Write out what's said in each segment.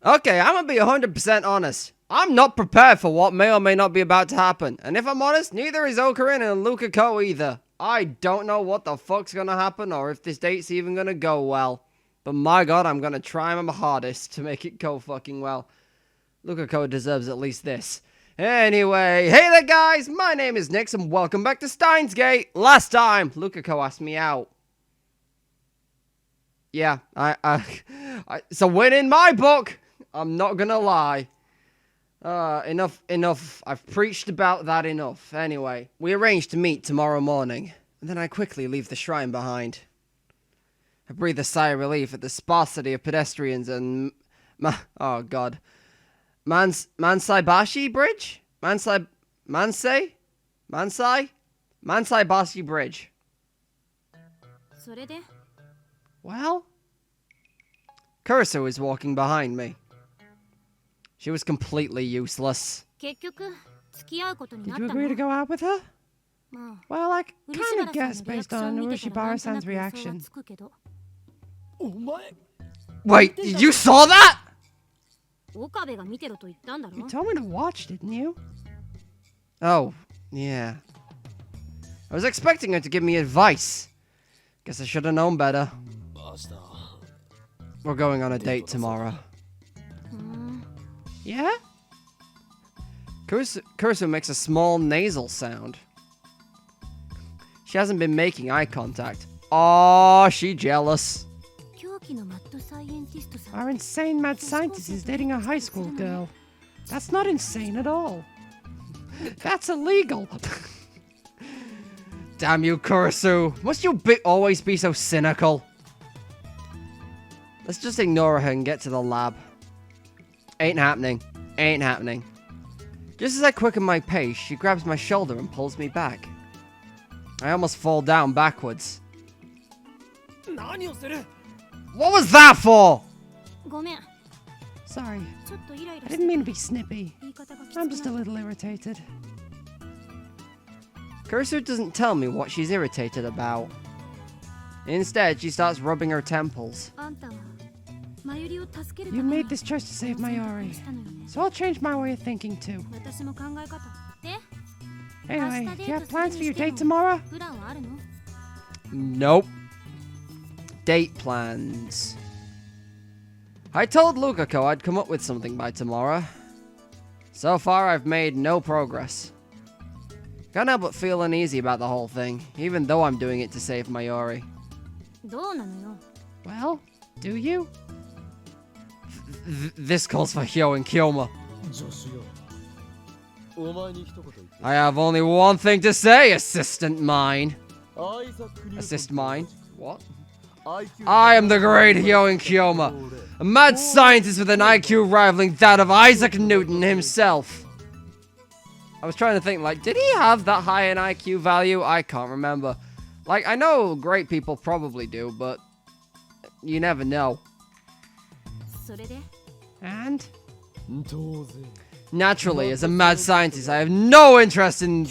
Okay, I'm gonna be 100% honest. I'm not prepared for what may or may not be about to happen. And if I'm honest, neither is Ocarina and Lukako either. I don't know what the fuck's gonna happen or if this date's even gonna go well. But my god, I'm gonna try my hardest to make it go fucking well. Lukako deserves at least this. Anyway, hey there guys, my name is Nix and welcome back to Steins Gate. Last time, Lukako asked me out. Yeah, it's a win in my book. I'm not gonna lie. Enough. I've preached about that enough. Anyway, we arranged to meet tomorrow morning, and then I quickly leave the shrine behind. I breathe a sigh of relief at the sparsity of pedestrians and... oh god. Mansai Bridge? Mansai Bashi Bridge. Well? Kurisu is walking behind me. She was completely useless. Did you agree to go out with her? Well, I kind of guessed based on Urushibara-san's reaction. Wait, you saw that?! You told me to watch, didn't you? Oh, yeah. I was expecting her to give me advice. Guess I should have known better. We're going on a date tomorrow. Yeah? Kurisu makes a small nasal sound. She hasn't been making eye contact. Aw, she jealous. Our insane mad scientist is dating a high school girl. That's not insane at all. That's illegal. Damn you, Kurisu. Must you always be so cynical? Let's just ignore her and get to the lab. Ain't happening. Ain't happening. Just as I quicken my pace, she grabs my shoulder and pulls me back. I almost fall down backwards. What was that for? Sorry. I didn't mean to be snippy. I'm just a little irritated. Kurisu doesn't tell me what she's irritated about. Instead, she starts rubbing her temples. You made this choice to save Mayuri, so I'll change my way of thinking too. Anyway, do you have plans for your date tomorrow? Nope. Date plans. I told Lukako I'd come up with something by tomorrow. So far, I've made no progress. Can't help but feel uneasy about the whole thing, even though I'm doing it to save Mayuri. Well, do you? This calls for Hyo and Kyoma. I have only one thing to say, assistant mine. Assist mine? What? I am the great Hyo and Kyoma, a mad scientist with an IQ rivaling that of Isaac Newton himself. I was trying to think, like, did he have that high an IQ value? I can't remember. Like, I know great people probably do, but you never know. And? Naturally, as a mad scientist, I have no interest in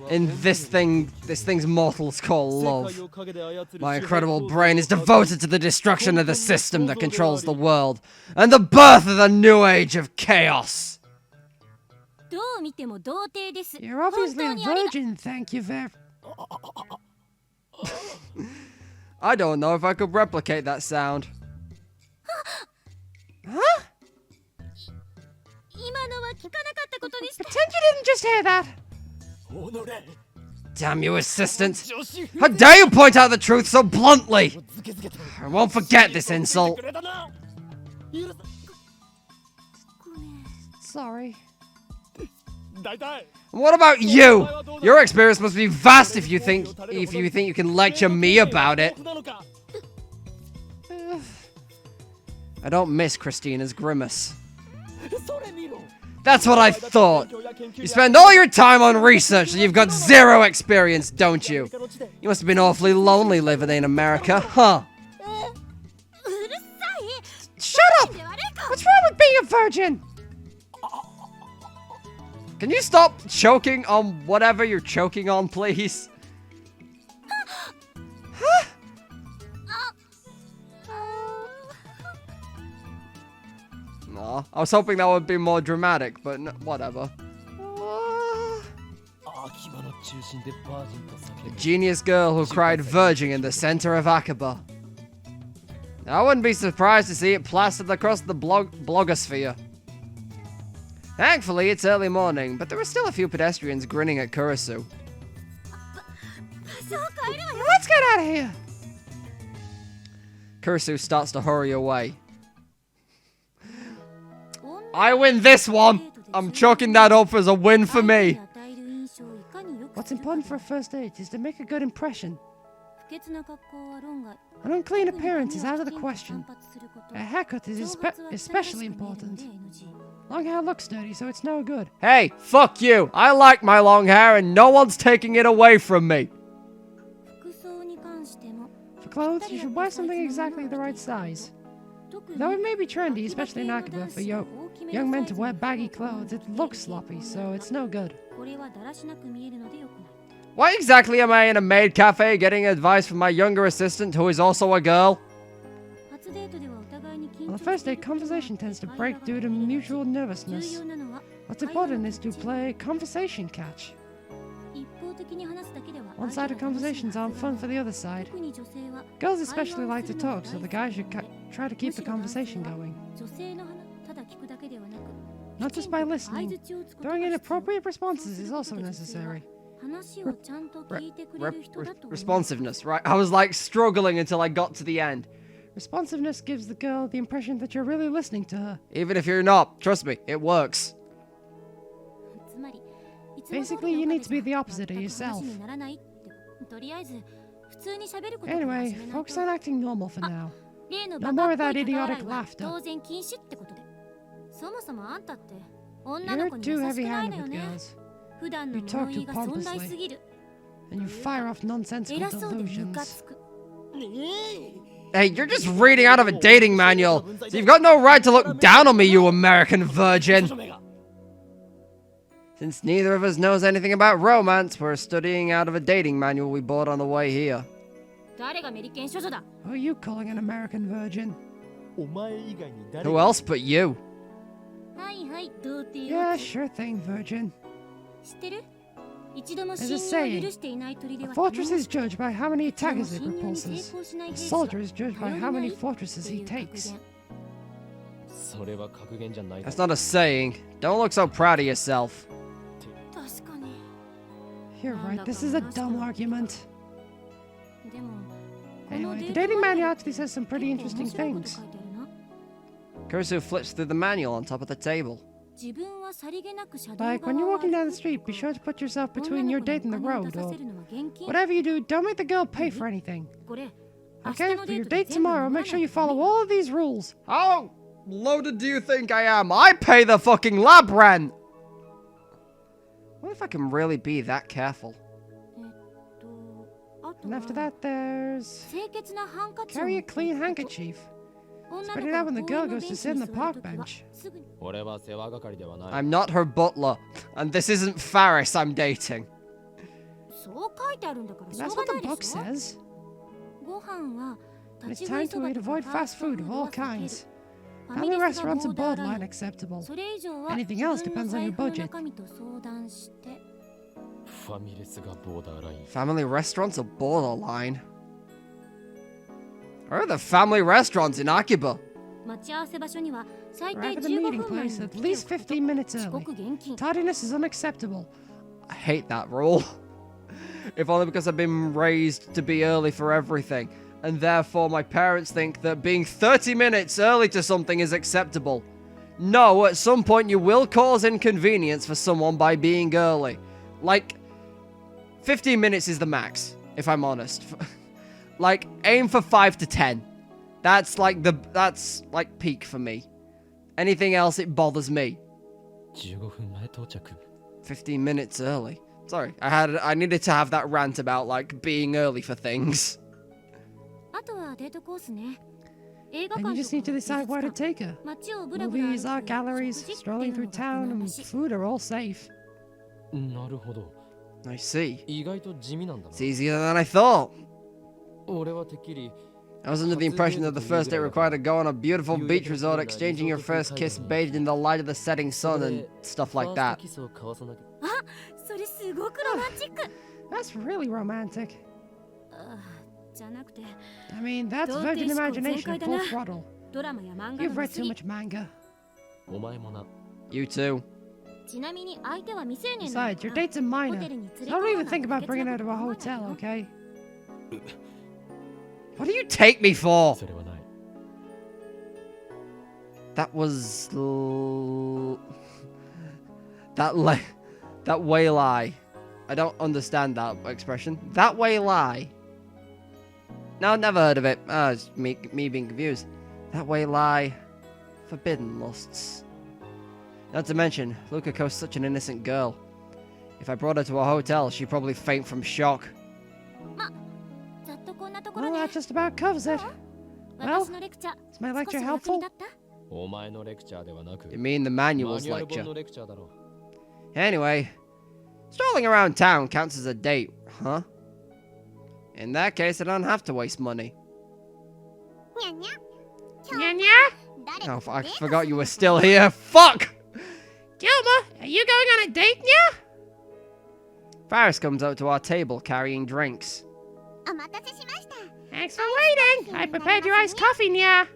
this thing's mortals call love. My incredible brain is devoted to the destruction of the system that controls the world, and the birth of the new age of chaos. You're obviously a virgin, thank you very... I don't know if I could replicate that sound. Huh? Pretend you didn't just hear that. Damn you, assistant. How dare you point out the truth so bluntly? I won't forget this insult. Sorry. What about you? Your experience must be vast if you think you can lecture me about it. I don't miss Christina's grimace. That's what I thought. You spend all your time on research and you've got zero experience, don't you? You must have been awfully lonely living in America, huh? Shut up! What's wrong with being a virgin? Can you stop choking on whatever you're choking on, please? Huh? Aw, I was hoping that would be more dramatic, but whatever. The genius girl who cried virgin in the center of Akiba. Now, I wouldn't be surprised to see it plastered across the blogosphere. Thankfully, it's early morning, but there are still a few pedestrians grinning at Kurisu. Let's get out of here! Kurisu starts to hurry away. I win this one! I'm chalking that up as a win for me. What's important for a first date is to make a good impression. An unclean appearance is out of the question. A haircut is especially important. Long hair looks dirty, so it's no good. Hey, fuck you! I like my long hair and no one's taking it away from me. For clothes, you should wear something exactly the right size. Though it may be trendy, especially in Akiba, for young men to wear baggy clothes, it looks sloppy, so it's no good. Why exactly am I in a maid cafe getting advice from my younger assistant who is also a girl? On the first date, conversation tends to break due to mutual nervousness. What's important is to play conversation catch. One-sided conversations aren't fun for the other side. Girls especially like to talk, so the guys should try to keep the conversation going. Not just by listening. Throwing in appropriate responses is also necessary. Responsiveness, right? I was like struggling until I got to the end. Responsiveness gives the girl the impression that you're really listening to her. Even if you're not, trust me, it works. Basically, you need to be the opposite of yourself. Anyway, focus on acting normal for now. No more of that idiotic laughter. You're too heavy-handed with girls. You talk too pompously. And you fire off nonsensical delusions. Hey, you're just reading out of a dating manual, so you've got no right to look down on me, you American virgin. Since neither of us knows anything about romance, we're studying out of a dating manual we bought on the way here. Who are you calling an American virgin? Who else but you? Yeah, sure thing, virgin. There's a saying, a fortress is judged by how many attackers it repulses. A soldier is judged by how many fortresses he takes. That's not a saying. Don't look so proud of yourself. You're right, this is a dumb argument. Anyway, the dating manual actually says some pretty interesting things. Kurisu flips through the manual on top of the table. Like, when you're walking down the street, be sure to put yourself between your date and the road, or whatever you do, don't make the girl pay for anything. Okay, for your date tomorrow, make sure you follow all of these rules. How loaded do you think I am? I pay the fucking lab rent! What if I can really be that careful? And after that, there's... carry a clean handkerchief. Spread it out when the girl goes to sit on the park bench. I'm not her butler, and this isn't Faris I'm dating. That's what the book says. And it's time to avoid fast food of all kinds. Family restaurants are borderline acceptable. Anything else depends on your budget. Family restaurants are borderline. Where are the family restaurants in Akiba? Arrive at the meeting place at least 15 minutes early. Tardiness is unacceptable. I hate that rule. If only because I've been raised to be early for everything, and therefore my parents think that being 30 minutes early to something is acceptable. No, at some point you will cause inconvenience for someone by being early. Like, 15 minutes is the max, if I'm honest. Like, aim for 5 to 10. That's like peak for me. Anything else, it bothers me. 15 minutes early. Sorry, I needed to have that rant about, like, being early for things. And you just need to decide where to take her. Movies, art galleries, strolling through town, and food are all safe. I see. It's easier than I thought. I was under the impression that the first date required to go on a beautiful beach resort, exchanging your first kiss bathed in the light of the setting sun and stuff like that. That's really romantic. I mean, that's virgin imagination full throttle. You've read too much manga. You too. Besides, your date's a minor. So don't even think about bringing her to a hotel, okay? What do you take me for? That was... That way lie. I don't understand that expression. That way lie. No, never heard of it. It's me being confused. That way lie. Forbidden lusts. Not to mention, Lukako's such an innocent girl. If I brought her to a hotel, she'd probably faint from shock. Well, that just about covers it. Well, is my lecture helpful? You mean the manual's lecture? Anyway, strolling around town counts as a date, huh? In that case, I don't have to waste money. Oh, I forgot you were still here. Fuck! Gilma, are you going on a date, Nya? Faris comes out to our table carrying drinks. Thanks for waiting. I prepared your iced coffee, Nya.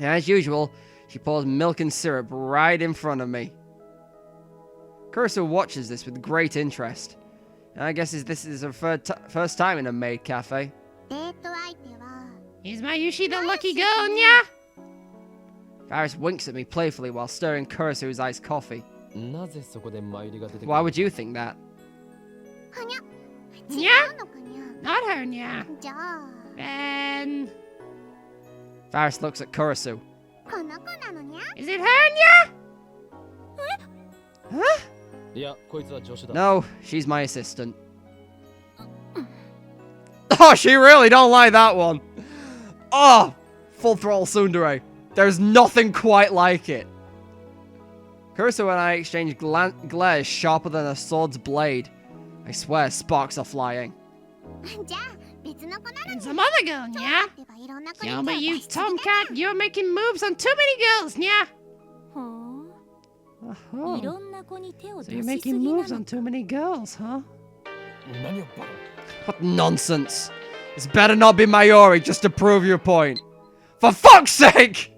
As usual, she pours milk and syrup right in front of me. Kurusu watches this with great interest. And I guess this is her first time in a maid cafe. Is Mayushi the lucky girl, Nya? Faris winks at me playfully while stirring Kurusu's iced coffee. Why would you think that? Nya? Not her, Nya. Then... Faris looks at Kurusu. Is it her, Nya? Huh? No, she's my assistant. Oh, she really don't like that one. Oh, full throttle tsundere. There's nothing quite like it. Kurusu and I exchange glares sharper than a sword's blade. I swear sparks are flying. And some other girl, Nya. Yoma, you tomcat, you're making moves on too many girls, Nya. So you're making moves on too many girls, huh? What nonsense. It's better not be Mayuri just to prove your point. For fuck's sake!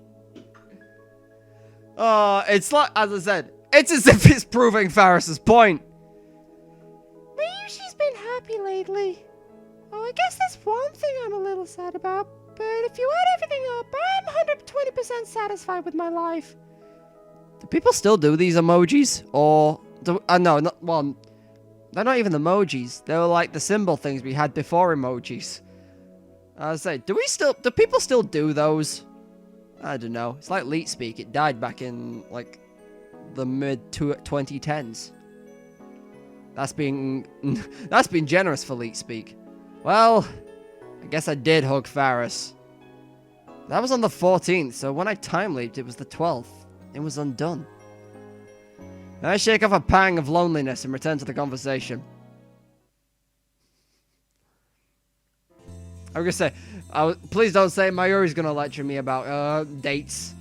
It's like, as I said, it's as if it's proving Faris's point. Mayushi's been happy lately. Oh, I guess there's one thing I'm a little sad about, but if you add everything up, I'm 120% satisfied with my life. Do people still do these emojis? Or, no, well, they're not even emojis. They're like the symbol things we had before emojis. I was saying, do people still do those? I don't know. It's like Leet Speak. It died back in, like, the mid-2010s. That's being generous for Leet Speak. Well, I guess I did hug Faris. That was on the 14th, so when I time-leaped, it was the 12th. It was undone. I shake off a pang of loneliness and return to the conversation. I was gonna say, please don't say Mayuri's gonna lecture me about dates.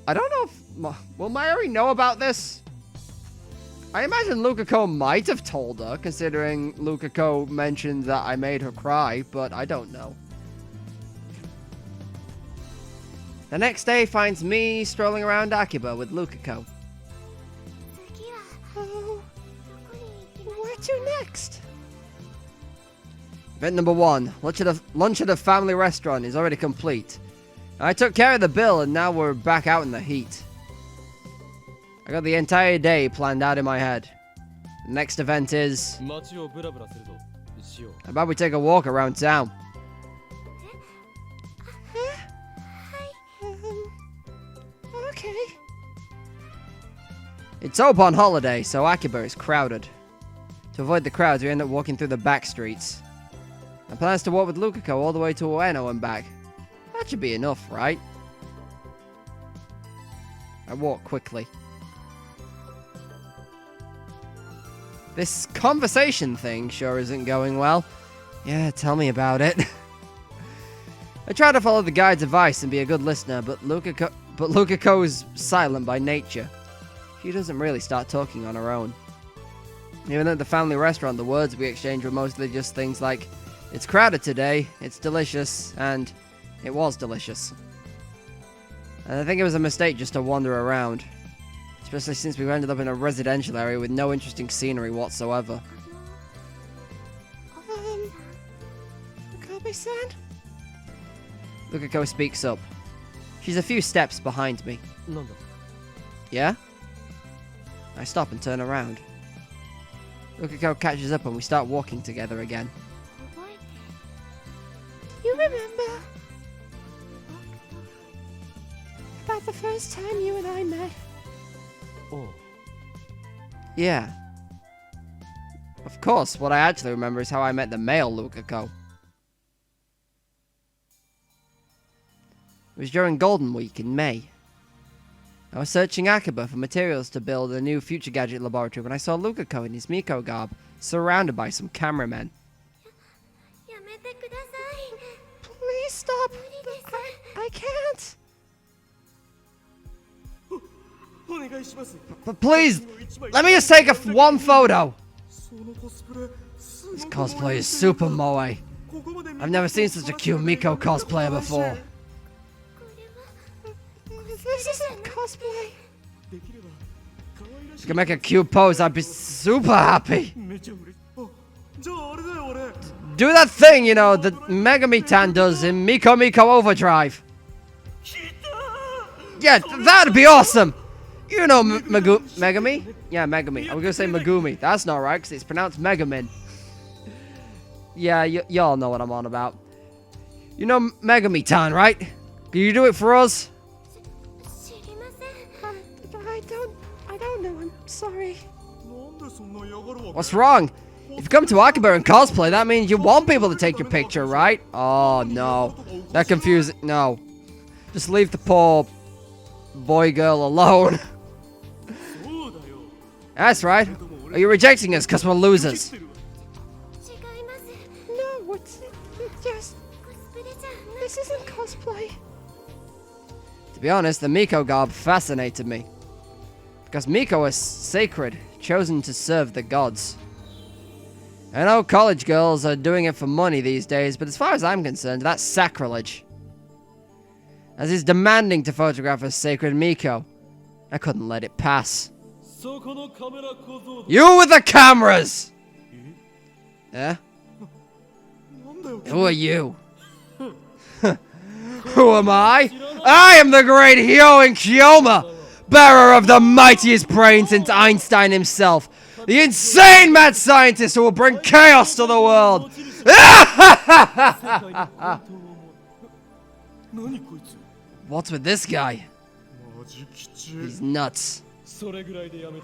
I don't know if will Mayuri know about this. I imagine Lukako might have told her, considering Lukako mentioned that I made her cry, but I don't know. The next day finds me strolling around Akiba with Lukako. Oh, where to next? Event number 1, lunch at a family restaurant is already complete. I took care of the bill and now we're back out in the heat. I got the entire day planned out in my head. The next event is... how about we take a walk around town? Okay. It's Oban holiday, so Akiba is crowded. To avoid the crowds, we end up walking through the back streets. My plan is to walk with Lukako all the way to Ueno and back. That should be enough, right? I walk quickly. This conversation thing sure isn't going well. Yeah, tell me about it. I try to follow the guide's advice and be a good listener, but Lukako is silent by nature. She doesn't really start talking on her own. Even at the family restaurant, the words we exchanged were mostly just things like, "It's crowded today, it's delicious," and "It was delicious." And I think it was a mistake just to wander around, especially since we ended up in a residential area with no interesting scenery whatsoever. Okabe-san? Lukako speaks up. She's a few steps behind me. Yeah? I stop and turn around. Lukako catches up and we start walking together again. You remember about the first time you and I met? Yeah. Of course, what I actually remember is how I met the male Lukako. It was during Golden Week in May. I was searching Akiba for materials to build a new future gadget laboratory when I saw Lukako in his Miko garb, surrounded by some cameramen. Please stop. I can't. But please, let me just take one photo. This cosplay is super moe. I've never seen such a cute Miko cosplayer before. This isn't cosplay. If you can make a cute pose, I'd be super happy. Do that thing, you know, that Megami-tan does in Miko Overdrive. Yeah, that'd be awesome. You know Megami? Yeah, Megami. I was gonna say Megumi. That's not right, because it's pronounced Megamin. Yeah, y'all know what I'm on about. You know Megami-tan, right? Can you do it for us? I don't know. I'm sorry. What's wrong? If you come to Akiba and cosplay, that means you want people to take your picture, right? Oh, no. That confusing. No. Just leave the poor boy girl alone. That's right. Are you rejecting us because we're losers? No, it's just... This isn't cosplay. To be honest, the Miko garb fascinated me. Because Miko is sacred, chosen to serve the gods. I know college girls are doing it for money these days, but as far as I'm concerned, that's sacrilege. As is demanding to photograph a sacred Miko. I couldn't let it pass. You with the cameras! Eh? Who are you? Who am I? I am the great Hyoin Kyoma, bearer of the mightiest brain since Einstein himself, the insane mad scientist who will bring chaos to the world. What's with this guy? He's nuts.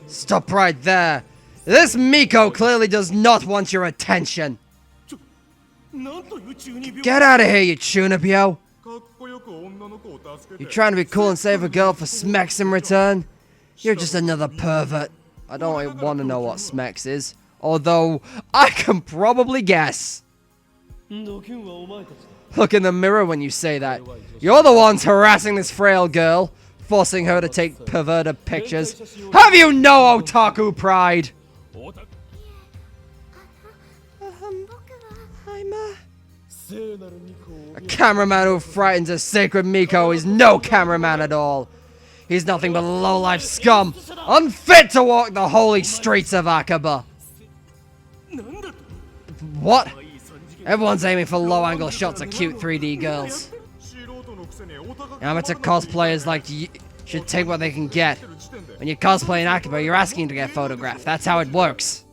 Stop right there. This Miko clearly does not want your attention. Get out of here, you Chunibyo. You're trying to be cool and save a girl for Smex in return? You're just another pervert. I don't want to know what Smex is, although I can probably guess. Look in the mirror when you say that. You're the ones harassing this frail girl, forcing her to take perverted pictures. Have you no otaku pride? A cameraman who frightens a sacred Miko is no cameraman at all. He's nothing but low-life scum, unfit to walk the holy streets of Akiba. What? Everyone's aiming for low-angle shots of cute 3D girls. Amateur cosplayers like you should take what they can get. When you cosplay in Akiba, you're asking to get photographed. That's how it works.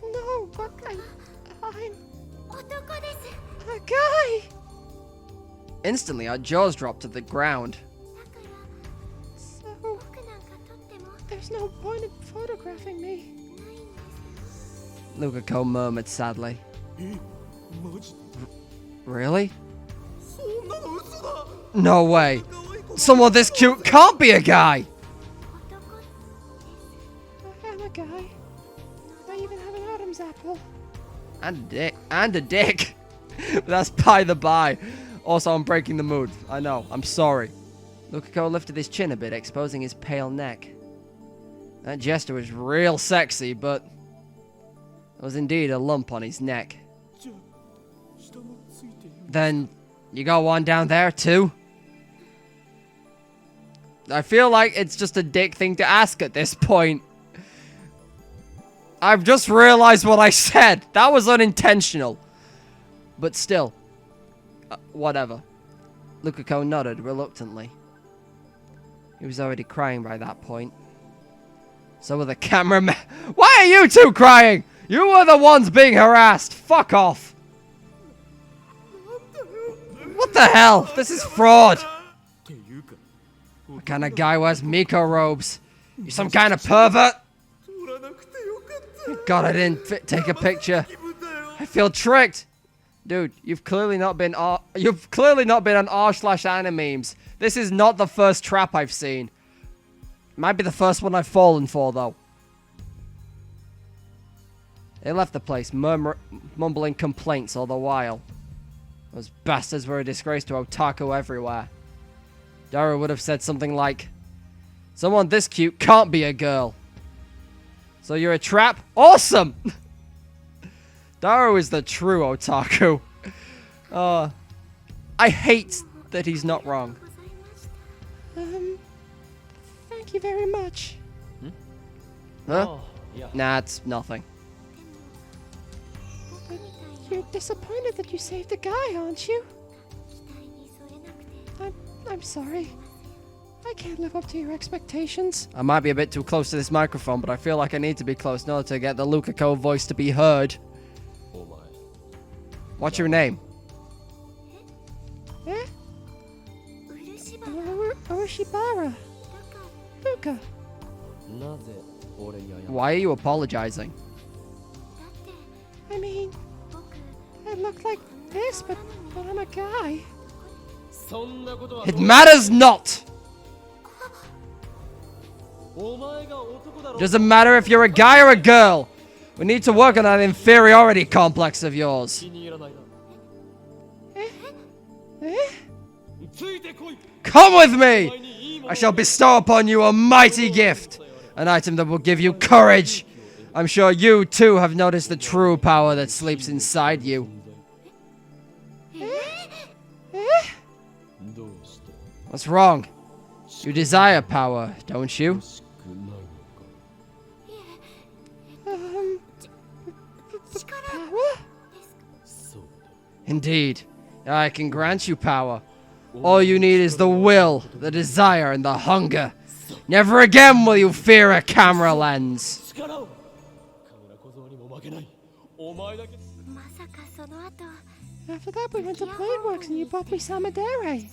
No, but I'm a guy. Instantly, our jaws dropped to the ground. So, there's no point in photographing me. Lukako murmured sadly. Really? No way. Someone this cute can't be a guy. I am a guy. I even have an Adam's apple. And a dick. But that's by the by. Also, I'm breaking the mood. I know. I'm sorry. Lukako lifted his chin a bit, exposing his pale neck. That gesture was real sexy, but there was indeed a lump on his neck. Then you got one down there too? I feel like it's just a dick thing to ask at this point. I've just realized what I said. That was unintentional. But still. Whatever. Lukako nodded reluctantly. He was already crying by that point. So were the cameramen. Why are you two crying? You were the ones being harassed. Fuck off. What the hell? This is fraud. What kind of guy wears Miko robes? You some kind of pervert? God, I didn't take a picture. I feel tricked. Dude, you've clearly not been on r/anime memes. This is not the first trap I've seen. Might be the first one I've fallen for, though. They left the place, mumbling complaints all the while. Those bastards were a disgrace to otaku everywhere. Dara would have said something like, "Someone this cute can't be a girl. So you're a trap? Awesome!" Dara is the true otaku. I hate that he's not wrong. Thank you very much. Huh? Oh, yeah. Nah, it's nothing. But you're disappointed that you saved the guy, aren't you? I'm sorry. I can't live up to your expectations. I might be a bit too close to this microphone, but I feel like I need to be close in order to get the Lukako voice to be heard. What's your name? Eh? Urushibara. Luka. Why are you apologizing? I mean, I look like this, but I'm a guy. It matters not! Doesn't matter if you're a guy or a girl. We need to work on that inferiority complex of yours. Come with me! I shall bestow upon you a mighty gift. An item that will give you courage. I'm sure you too have noticed the true power that sleeps inside you. What's wrong? You desire power, don't you? Power? Indeed. I can grant you power. All you need is the will, the desire, and the hunger. Never again will you fear a camera lens. After that, we went to Planeworks and you bought me Samadere.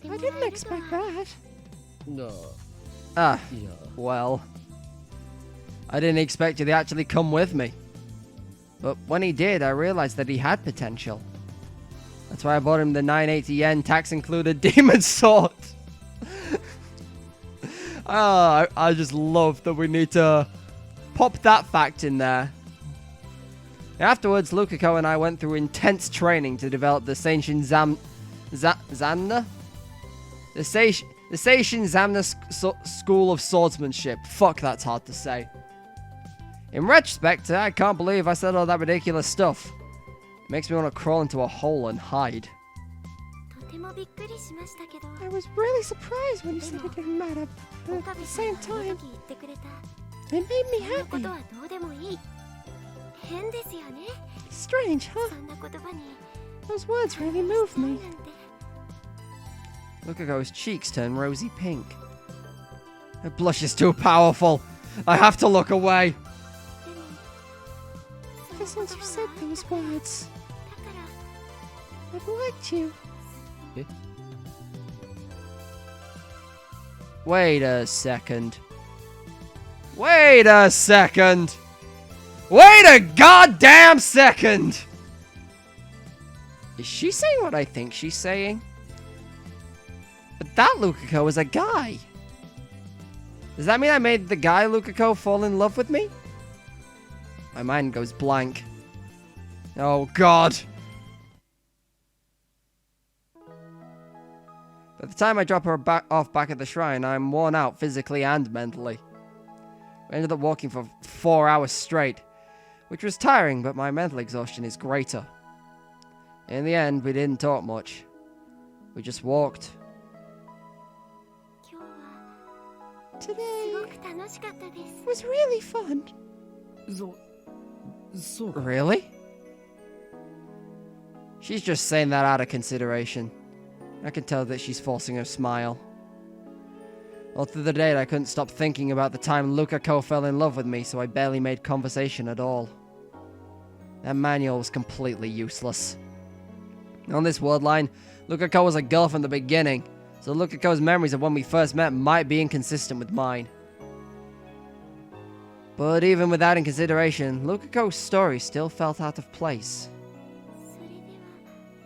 I didn't expect that. Ah, well. I didn't expect you to actually come with me. But when he did, I realized that he had potential. That's why I bought him the 980 yen tax-included demon sword. I just love that we need to pop that fact in there. Afterwards, Lukako and I went through intense training to develop the Seishin Zamna? The Seishin Zamna School of Swordsmanship. Fuck, that's hard to say. In retrospect, I can't believe I said all that ridiculous stuff. It makes me want to crawl into a hole and hide. I was really surprised when you said it didn't matter, but at the same time, it made me happy. Strange, huh? Those words really moved me. Lukako's cheeks turn rosy pink. Her blush is too powerful. I have to look away. Ever since you said those words, I've liked you. Wait a second. Wait a second. Wait a goddamn second. Is she saying what I think she's saying? But that Lukako is a guy. Does that mean I made the guy Lukako fall in love with me? My mind goes blank. Oh god. By the time I drop her off back at the shrine, I'm worn out physically and mentally. We ended up walking for 4 hours straight, which was tiring, but my mental exhaustion is greater. In the end, we didn't talk much. We just walked. Today was really fun. Really? She's just saying that out of consideration. I can tell that she's forcing her smile. All through the day, I couldn't stop thinking about the time Lukako fell in love with me, so I barely made conversation at all. That manual was completely useless. On this word line, Lukako was a girl from the beginning, so Lukako's memories of when we first met might be inconsistent with mine. But even with that in consideration, Lukako's story still felt out of place.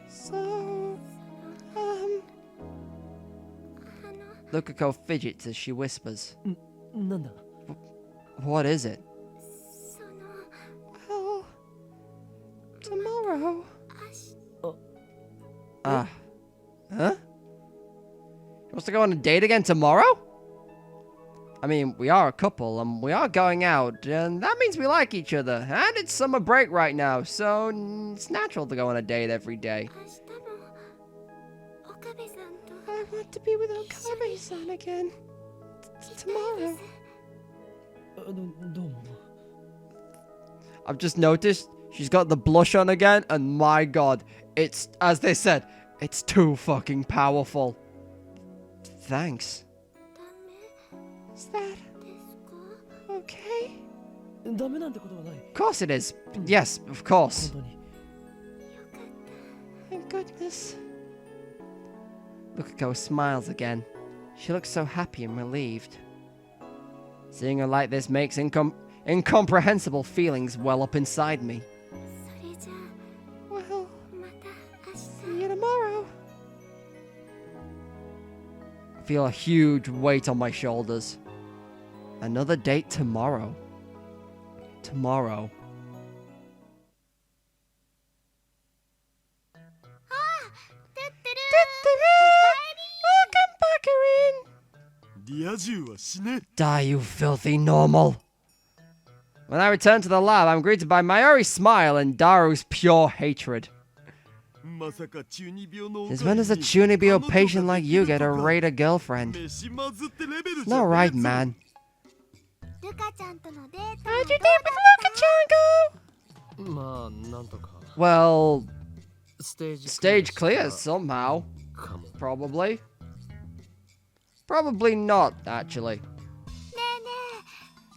So, Lukako fidgets as she whispers. なんだ What is it? well, tomorrow. Huh? He wants to go on a date again tomorrow? I mean, we are a couple, and we are going out, and that means we like each other. And it's summer break right now, so it's natural to go on a date every day. I want to be with Okabe-san again. Tomorrow. どうも I've just noticed she's got the blush on again, and my god, it's, as they said, it's too fucking powerful. Thanks. Is that okay? ダメなんてことはない Of course it is. Yes, of course. 本当に Thank goodness. Lukako smiles again. She looks so happy and relieved. Seeing her like this makes incomprehensible feelings well up inside me. Well, see you tomorrow. I feel a huge weight on my shoulders. Another date tomorrow. Tomorrow. Welcome back, Erin. リア充は死ね Die, you filthy normal. When I return to the lab, I'm greeted by Mayuri's smile and Daru's pure hatred. まさか中二病の Since when does a Chunibyo patient like you get to raid a girlfriend? 飯まずってレベル It's じゃ not ねえ right, ぞ man. ルカちゃんとのデート How'd you date with Luka-chan go? まあなんとか Well, ステージ stage clear somehow. かも Probably. Probably not, actually. ねえね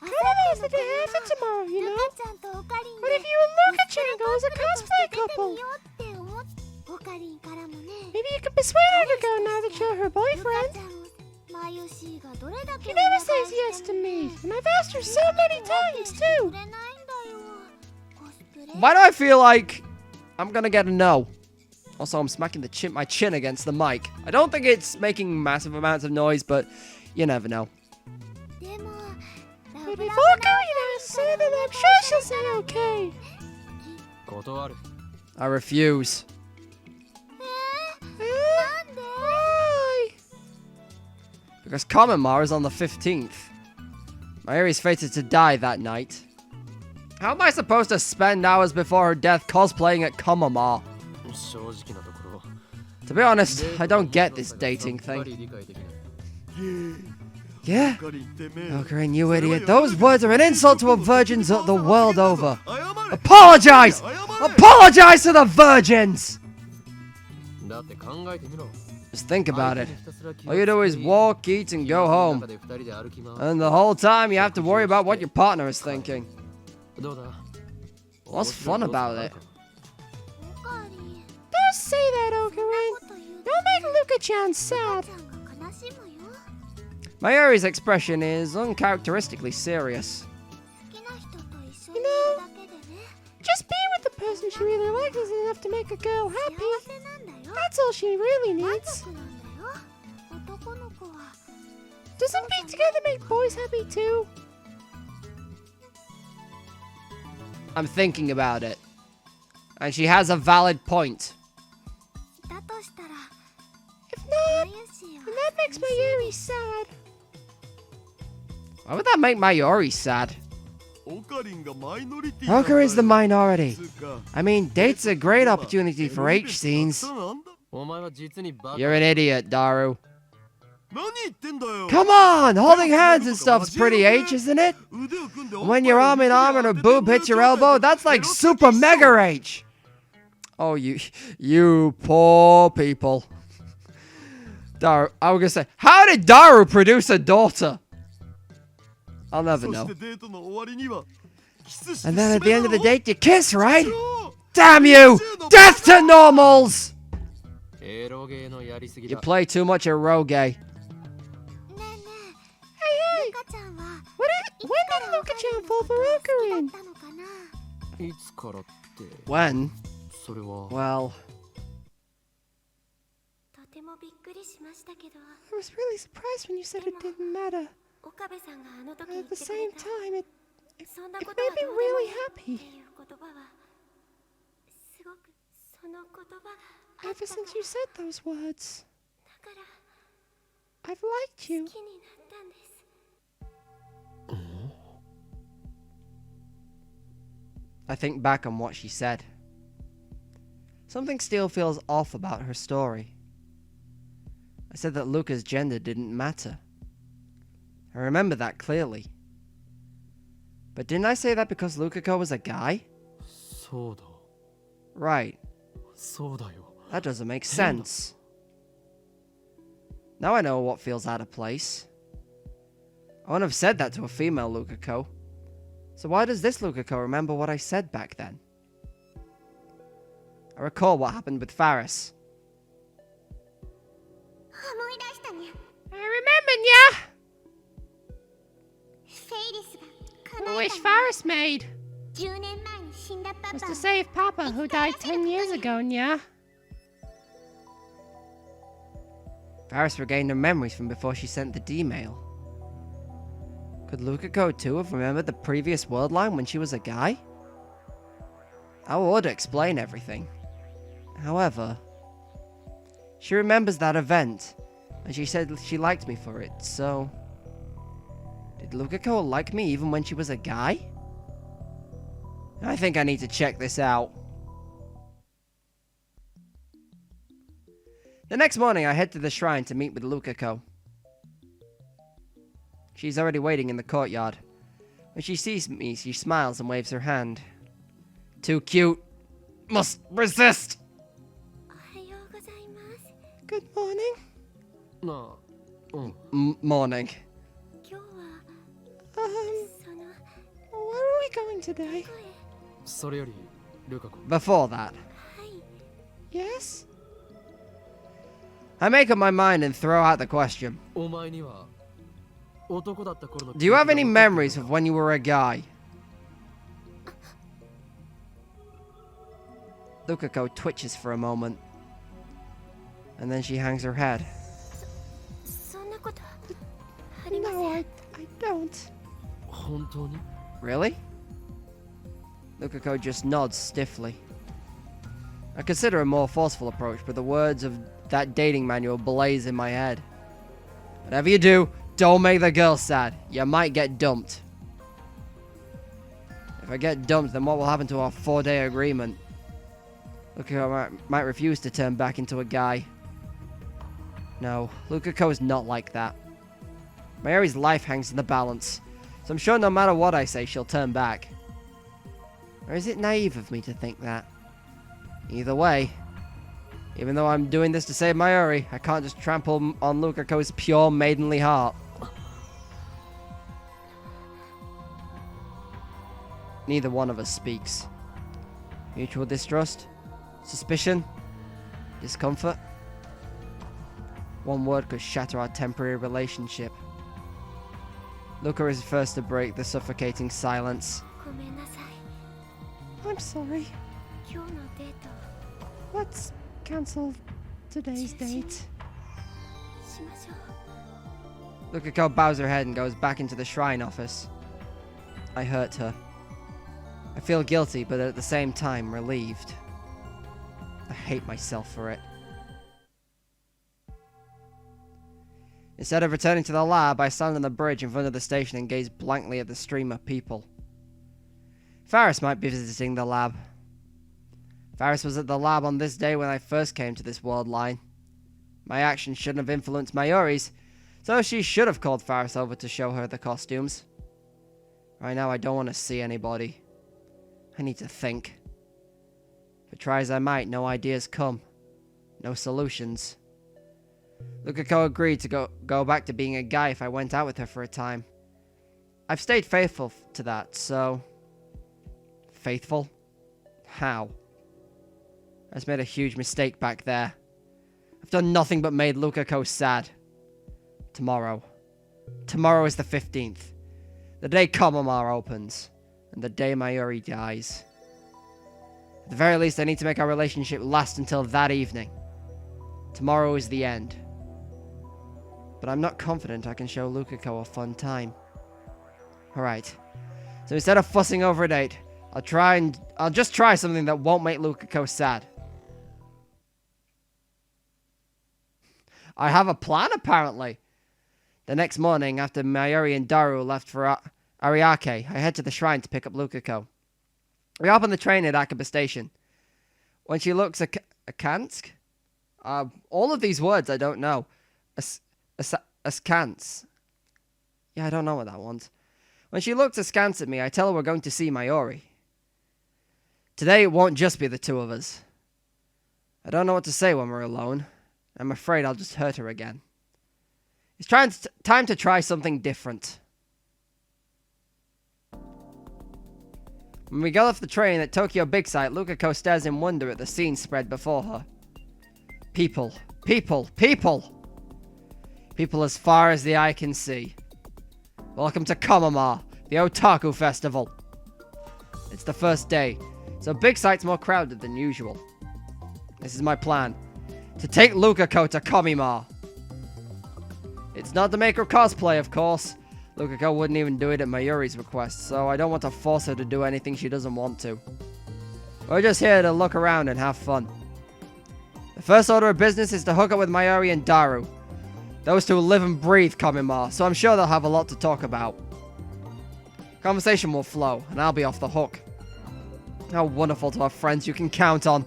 え Tomorrow's the day after tomorrow, you ル know? カちゃんとオカリン What で if you and Luka-chan go as a デート cosplay して出て couple? みようって思っオカリンからもね Maybe you can persuade her to go now that you're her ルカ boyfriend. ちゃんマユシーがどれだけ She never says yes to me, and I've asked her so many times く too. れないんだよコスプレ Why do I feel like I'm gonna get a no? Also, I'm smacking my chin against the mic. I don't think it's making massive amounts of noise, but you never know. でもラ But ブ if ラ Luka, ブ you know, say that I'm sure she'll say okay. 断る I refuse. なんで Why? Because Kamimar is on the 15th. Mayuri's fated to die that night. How am I supposed to spend hours before her death cosplaying at Kamimar? 正直なところ To be honest, I don't get this dating さっぱ thing. り理解できない Yeah? オカリンてめえ Okarin, you idiot. Those words are an insult to a virgins the world over. 謝れ Apologize! 謝れ Apologize to the virgins! だって考えてみろ Just think about it. 相手にひたすら気を All you do is 使い walk, eat, and go 家の home. 中で二人で歩き回る And the whole time you have to worry about what your partner is thinking. どうだ What's fun about it? オカリン Don't say that, Okarin. こと言う Don't make Luka-chan ル sad. カちゃんが悲しむよ Mayuri's expression is uncharacteristically serious. 好きな人と一緒にいるだけでね Just be with the person she really likes is enough to make a girl 幸 happy. せなんだよ That's all she really 満 needs. 足なんだよ男の子は Doesn't being together make boys happy too? I'm thinking about it. And she has a valid point. だとしたら If not, And that makes Mayuri sad. Why would that make Mayuri sad? オカリンがマイノリティ Oka is the minority. つうか I mean, date's a great opportunity for H scenes. なんだお前は実にバカ You're an idiot, Daru. 何言ってんだよ Come on! Holding hands and stuff's pretty H, isn't it? 腕を組んで When you're arm in arm and a boob hits your elbow, that's like super mega H! Oh, you poor people. Daru, I was gonna say, how did Daru produce a daughter? I'll never そ know. してデートの終わりにはキスして And then at the end of the 締めろ date, you kiss, right? しろ Damn you! Death to normals! エロゲーのやりすぎ You だ play too much eroge. ねえねえルカちゃんは When did Luka-chan fall for 好きだ Okarin? ったのかないつからって When? それは Well, とてもびっくりしましたけど I was really surprised when you said it didn't matter. 岡部さんがあの時 But 言 at って the くれ same た time, it そんな it ことは made me どうでもい really いってい happy. う言葉はすごくその言葉があっ Ever たから since you said those words, だから I've liked you. 好きになったんです I think back on what she said. Something still feels off about her story. I said that Luca's gender didn't matter. I remember that clearly. But didn't I say that because Lukako was a guy? そうだ Right. そうだよ That doesn't make sense. Now I know what feels out of place. I wouldn't have said that to a female Lukako. So why does this Lukako remember what I said back then? I recall what happened with Faris. 思い出したにゃ I remember, yeah. フェイリスが The 叶え wish た Faris made 10年前に死んだパ was パ to save Papa, who died 10 years ago, yeah. Faris regained her memories from before she sent the D-mail. Could Lukako too have remembered the previous world line when she was a guy? I would explain everything. However, she remembers that event, and she said she liked me for it, so... Did Lukako like me even when she was a guy? I think I need to check this out. The next morning, I head to the shrine to meet with Lukako. She's already waiting in the courtyard. When she sees me, she smiles and waves her hand. Too cute. Must resist. おはようございます Good morning. なあうん Morning. 今日は Um, その where are we going today? 声それよりルカ子 Before that, はい Yes? I make up my mind and throw out the question. お前には男だった頃の Do you have any memories of when you were a guy? Lukako twitches for a moment. And then she hangs her head. そんなことありません No, I don't. 本当に Really? Lukako just nods stiffly. I consider a more forceful approach, but the words of that dating manual blaze in my head. Whatever you do, don't make the girl sad. You might get dumped. If I get dumped, then what will happen to our 4-day agreement? Lukako might refuse to turn back into a guy. No, Lukako is not like that. Mayuri's life hangs in the balance, so I'm sure no matter what I say, she'll turn back. Or is it naive of me to think that? Either way, even though I'm doing this to save Mayuri, I can't just trample on Lukako's pure maidenly heart. Neither one of us speaks. Mutual distrust? Suspicion? Discomfort? One word could shatter our temporary relationship. Luka is first to break the suffocating silence. ごめんなさい I'm sorry. 今日のデート Let's cancel today's date. しましょう Lukako bows her head and goes back into the shrine office. I hurt her. I feel guilty, but at the same time relieved. I hate myself for it. Instead of returning to the lab, I stand on the bridge in front of the station and gaze blankly at the stream of people. Faris might be visiting the lab. Faris was at the lab on this day when I first came to this world line. My actions shouldn't have influenced Mayuri's, so she should have called Faris over to show her the costumes. Right now I don't want to see anybody. I need to think. But try as I might, no ideas come. No solutions. Lukako agreed to go back to being a guy if I went out with her for a time. I've stayed faithful to that, so... Faithful? How? I just made a huge mistake back there. I've done nothing but made Lukako sad. Tomorrow. Tomorrow is the 15th. The day Komamar opens. And the day Mayuri dies. At the very least, I need to make our relationship last until that evening. Tomorrow is the end. But I'm not confident I can show Lukako a fun time. Alright. So instead of fussing over a date, I'll just try something that won't make Lukako sad. I have a plan, apparently. The next morning, after Mayuri and Daru left for Ariake, I head to the shrine to pick up Lukako. We hop on the train at Akaba Station. When she looks Akansk? All of these words I don't know. Askance. Yeah, I don't know what that one's. When she looks askance at me, I tell her we're going to see Mayuri. Today it won't just be the two of us. I don't know what to say when we're alone. I'm afraid I'll just hurt her again. It's time to try something different. When we get off the train at Tokyo Big Sight, Lukako stares in wonder at the scene spread before her. People. People. People! People as far as the eye can see. Welcome to Komamar, the Otaku Festival. It's the first day, so Big Sight's more crowded than usual. This is my plan. To take Lukako to Komamar. It's not to make her cosplay, of course. Lukako wouldn't even do it at Mayuri's request, so I don't want to force her to do anything she doesn't want to. We're just here to look around and have fun. The first order of business is to hook up with Mayuri and Daru. Those two live and breathe Komamar, so I'm sure they'll have a lot to talk about. Conversation will flow, and I'll be off the hook. How wonderful to have friends you can count on.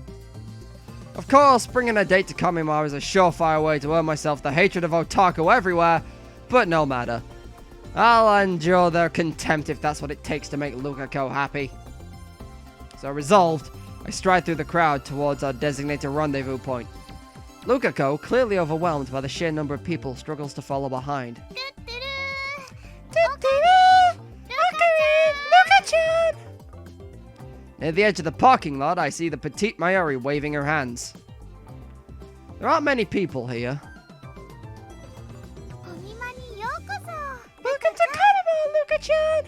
Of course, bringing a date to Komamar is a surefire way to earn myself the hatred of otaku everywhere, but no matter. I'll endure their contempt if that's what it takes to make Lukako happy. So resolved, I stride through the crowd towards our designated rendezvous point. Lukako, clearly overwhelmed by the sheer number of people, struggles to follow behind. Near the edge of the parking lot, I see the petite Mayuri waving her hands. There aren't many people here. Welcome to Komamar, Luka-chan!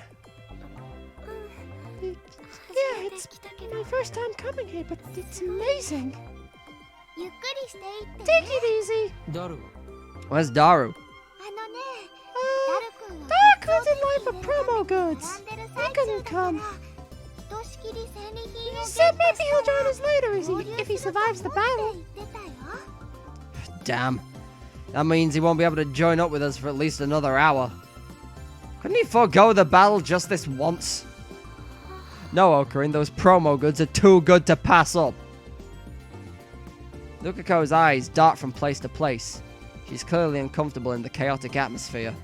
Yeah, it's my first time coming here, but it's amazing. Take it easy. Daru. Where's Daru? Daru's in line for promo goods. He couldn't come. He said maybe he'll join us later if he survives the battle. Damn. That means he won't be able to join up with us for at least another hour. Couldn't he forego the battle just this once? No, Okarin, those promo goods are too good to pass up. Lukako's eyes dart from place to place. She's clearly uncomfortable in the chaotic atmosphere.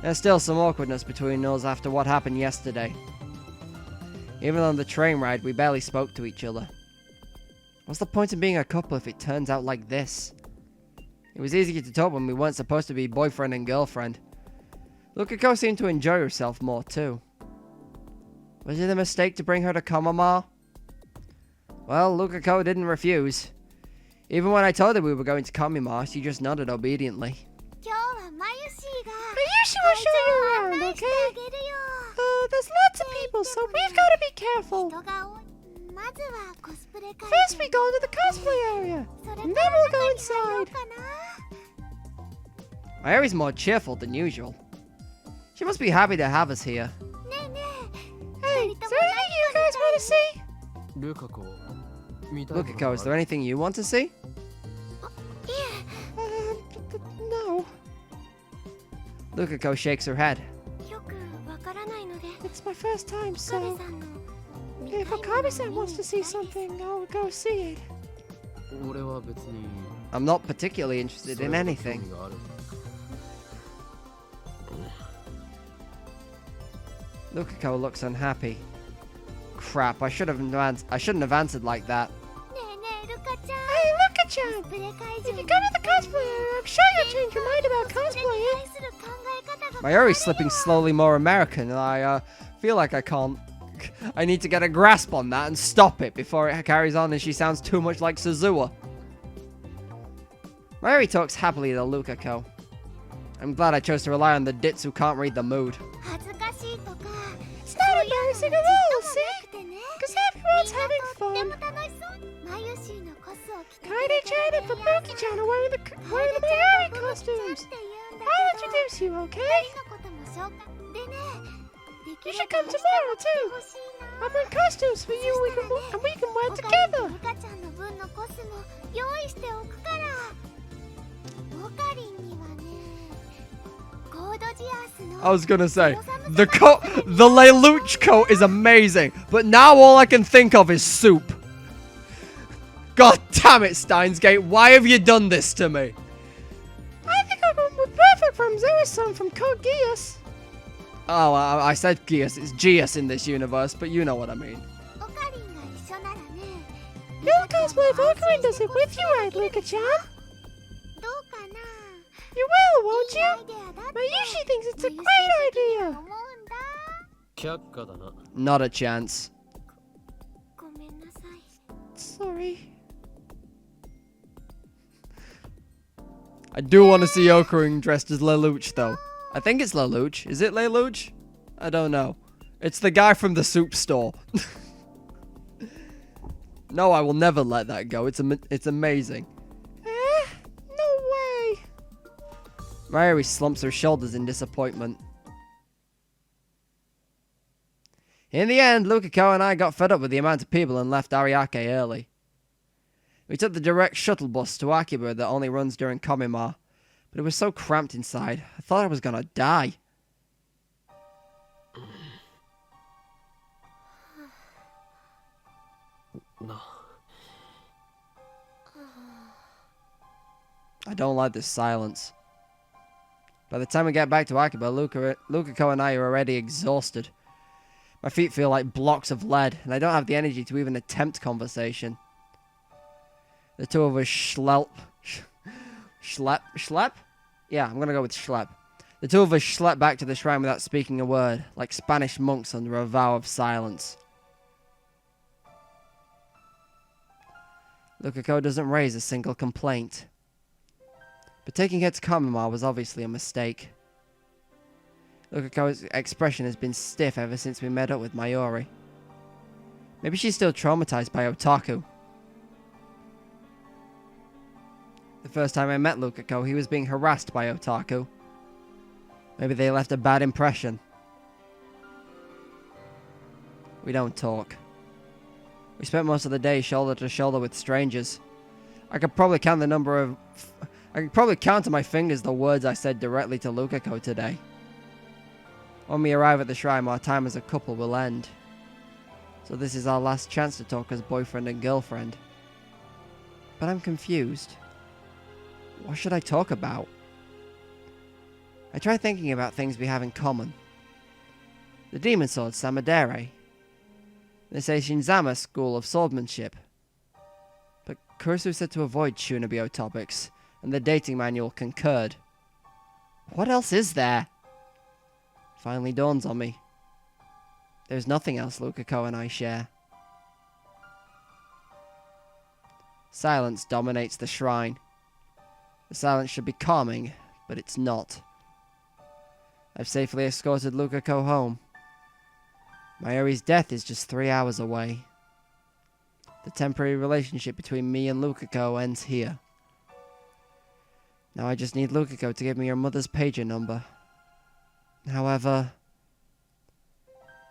There's still some awkwardness between us after what happened yesterday. Even on the train ride, we barely spoke to each other. What's the point in being a couple if it turns out like this? It was easy to talk when we weren't supposed to be boyfriend and girlfriend. Lukako seemed to enjoy herself more too. Was it a mistake to bring her to Komamar? Well, Lukako didn't refuse. Even when I told her we were going to Komamar, she just nodded obediently. Mayushi will show you around, okay? There's lots of people, so we've got to be careful. First we go into the cosplay area, and then we'll go inside. Mayuri's more cheerful than usual. She must be happy to have us here. Hey, is there anything you guys want to see? Lukako, is there anything you want to see? No. Lukako shakes her head. よくわからないので It's my first time, カベ so さんの if Okabe-san wants to see something, I'll go see it. 俺は別に I'm not particularly interested それ in ほど anything. 興味がある Lukako looks unhappy. Crap, I shouldn't have answered like that. ねえねえルカちゃん Hey, Luka-chan! プレ会 If 場 you に go to the cosplay area, I'm sure you'll change your mind about それに cosplaying. 対する考え方が Mayuri's slipping slowly more American, and I feel like I can't. I need to get a grasp on that and stop it before it carries on and she sounds too much like Suzuwa. Mayuri talks happily to Lukako. I'm glad I chose to rely on the dits who can't read the mood. 恥ずかしいとか It's not embarrassing at all, see? くてね Because everyone's having とって fun. も楽しそうマユシーのコスを着て Kaide-chan and Fubuki-chan are wearing the Mayuri costumes. って言うんだ I'll けど introduce you, 二 okay? 人のことも紹介でねでき You れ should ば come tomorrow, too. 欲しいな I'll bring costumes for you and we can wear 他に together. ルカちゃんの分のコスも用意しておくからオカリンにはねコードジアースの I was gonna say, the Lelouch coat is amazing, but now all I can think of is soup. God damn it, Steinsgate, why have you done this to me? I think I'm perfect from Zero-san from Code Geass. Oh, I said Geass, it's Geass in this universe, but you know what I mean. オカリンが一緒ならね You'll cosplay if Okarin does it with you, right, Luka-chan? どうかな You will, い won't いア you? イデアだって Mayushi thinks it's a great 思 idea. うんだ却下だな Not a chance. ごめんなさい Sorry. I do want to see Okarin dressed as Lelouch, though. I think it's Lelouch. Is it Lelouch? I don't know. It's the guy from the soup store. No, I will never let that go. It's amazing. No way. Mayuri slumps her shoulders in disappointment. In the end, Lukako and I got fed up with the amount of people and left Ariake early. We took the direct shuttle bus to Akiba that only runs during Komima, but it was so cramped inside, I thought I was gonna die. No. I don't like this silence. By the time we get back to Akiba, Lukako and I are already exhausted. My feet feel like blocks of lead, and I don't have the energy to even attempt conversation. The two of us schlep? Yeah, I'm gonna go with schlep. The two of us schlep back to the shrine without speaking a word, like Spanish monks under a vow of silence. Lukako doesn't raise a single complaint. But taking her to Kamimar was obviously a mistake. Lukako's expression has been stiff ever since we met up with Mayuri. Maybe she's still traumatized by Otaku. The first time I met Lukako, he was being harassed by Otaku. Maybe they left a bad impression. We don't talk. We spent most of the day shoulder to shoulder with strangers. I could probably count on my fingers the words I said directly to Lukako today. When we arrive at the shrine, our time as a couple will end. So this is our last chance to talk as boyfriend and girlfriend. But I'm confused. What should I talk about? I try thinking about things we have in common. The demon sword Samadere. The Seishinzama school of swordsmanship. But Kurisu said to avoid Shunabyo topics, and the dating manual concurred. What else is there? Finally dawns on me. There's nothing else Lukako and I share. Silence dominates the shrine. The silence should be calming, but it's not. I've safely escorted Lukako home. Mayuri's death is just 3 hours away. The temporary relationship between me and Lukako ends here. Now I just need Lukako to give me your mother's pager number. However,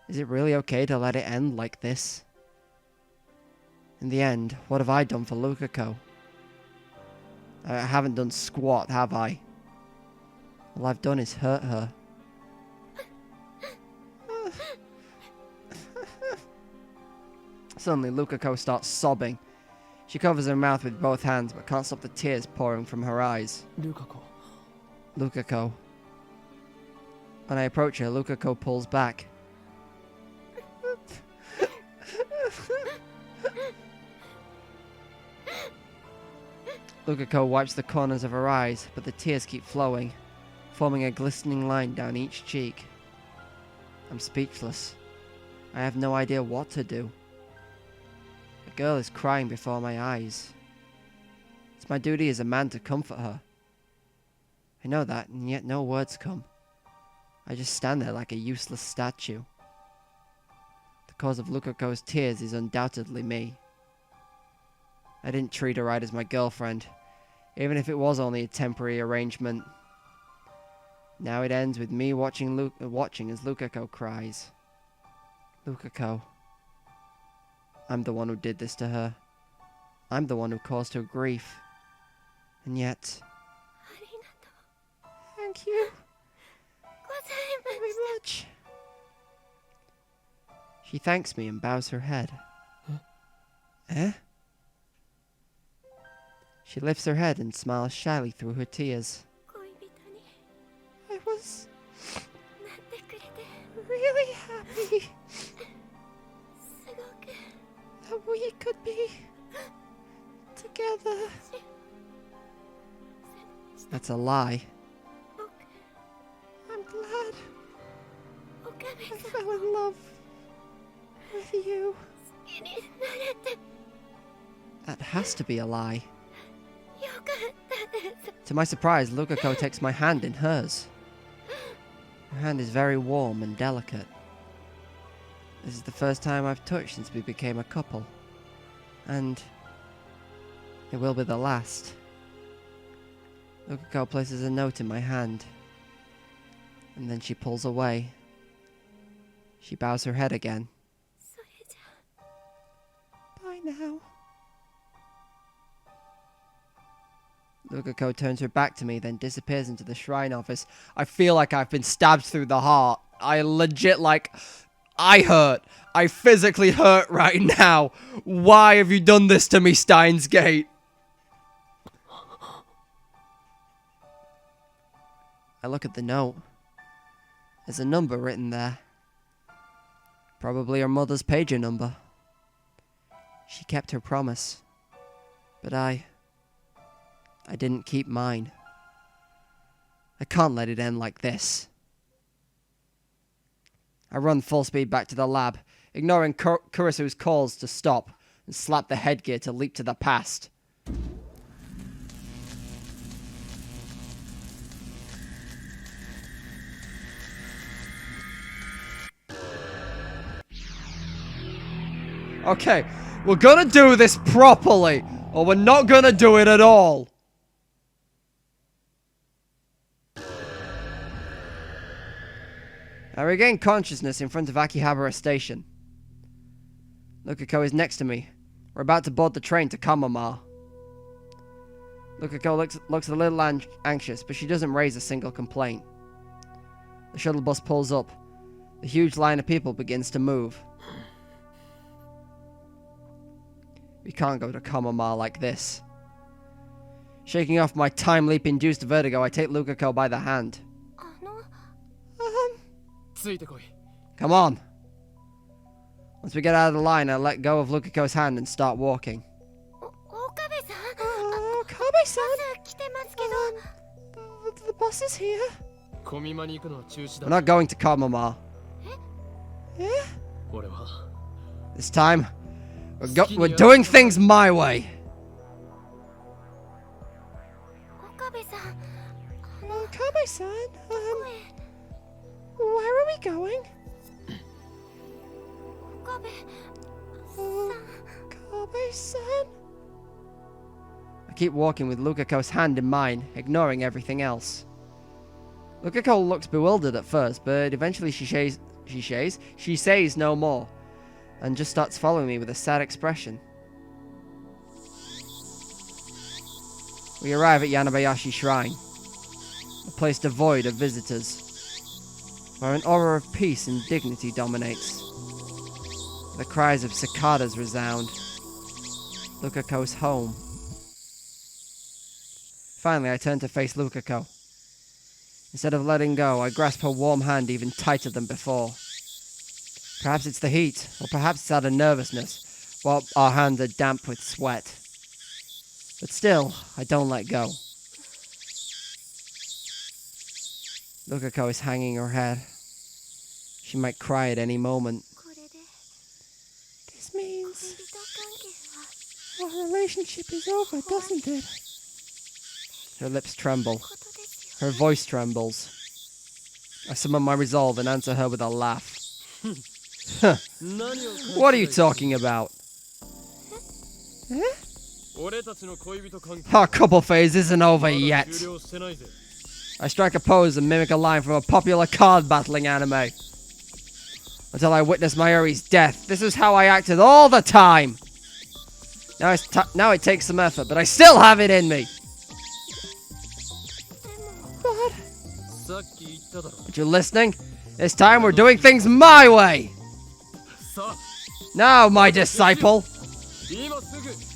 is it really okay to let it end like this? In the end, what have I done for Lukako? I haven't done squat, have I? All I've done is hurt her. Suddenly, Lukako starts sobbing. She covers her mouth with both hands, but can't stop the tears pouring from her eyes. Lukako. When I approach her, Lukako pulls back. Lukako wipes the corners of her eyes, but the tears keep flowing, forming a glistening line down each cheek. I'm speechless. I have no idea what to do. The girl is crying before my eyes. It's my duty as a man to comfort her. I know that, and yet no words come. I just stand there like a useless statue. The cause of Lukako's tears is undoubtedly me. I didn't treat her right as my girlfriend, even if it was only a temporary arrangement. Now it ends with me watching as Lukako cries. Lukako. I'm the one who did this to her. I'm the one who caused her grief. And yet... Thank you very much. She thanks me and bows her head. Eh? She lifts her head and smiles shyly through her tears. I was really happy that we could be together. That's a lie. I'm glad I fell in love with you. That has to be a lie. To my surprise, Lukako takes my hand in hers. Her hand is very warm and delicate. This is the first time I've touched since we became a couple. And it will be the last. Lukako places a note in my hand. And then she pulls away. She bows her head again. Bye now. Lukako turns her back to me, then disappears into the shrine office. I feel like I've been stabbed through the heart. I legit, I hurt. I physically hurt right now. Why have you done this to me, Steins Gate? I look at the note. There's a number written there. Probably her mother's pager number. She kept her promise. But I didn't keep mine. I can't let it end like this. I run full speed back to the lab, ignoring Kurisu's calls to stop, and slap the headgear to leap to the past. Okay, we're gonna do this properly, or we're not gonna do it at all. I regain consciousness in front of Akihabara Station. Lukako is next to me. We're about to board the train to Kamama. Lukako looks a little anxious, but she doesn't raise a single complaint. The shuttle bus pulls up. The huge line of people begins to move. We can't go to Kamama like this. Shaking off my time leap-induced vertigo, I take Lukako by the hand. Come on. Once we get out of the line, I let go of Lukako's hand and start walking. Okabe-san? The bus is here. We're not going to Kamama. Eh? This time, we're doing things my way. Okabe-san, where are we going? Okabe-san? I keep walking with Lukako's hand in mine, ignoring everything else. Lukako looks bewildered at first, but eventually she says no more, and just starts following me with a sad expression. We arrive at Yanabayashi Shrine. A place devoid of visitors, where an aura of peace and dignity dominates. The cries of cicadas resound. Lukako's home. Finally, I turn to face Lukako. Instead of letting go, I grasp her warm hand even tighter than before. Perhaps it's the heat, or perhaps it's out of nervousness, while our hands are damp with sweat. But still, I don't let go. Lukako is hanging her head. She might cry at any moment. これで This means 恋人関係は our relationship is over, doesn't it? Her lips tremble. ことですよ Her voice trembles. I summon my resolve and answer her with a laugh. What are you talking about? Our couple phase isn't over yet. I strike a pose and mimic a line from a popular card battling anime. Until I witness Mayuri's death, this is how I acted all the time. Now it takes some effort, but I still have it in me. But Aren't you listening? This time we're doing things my way. Now, my disciple,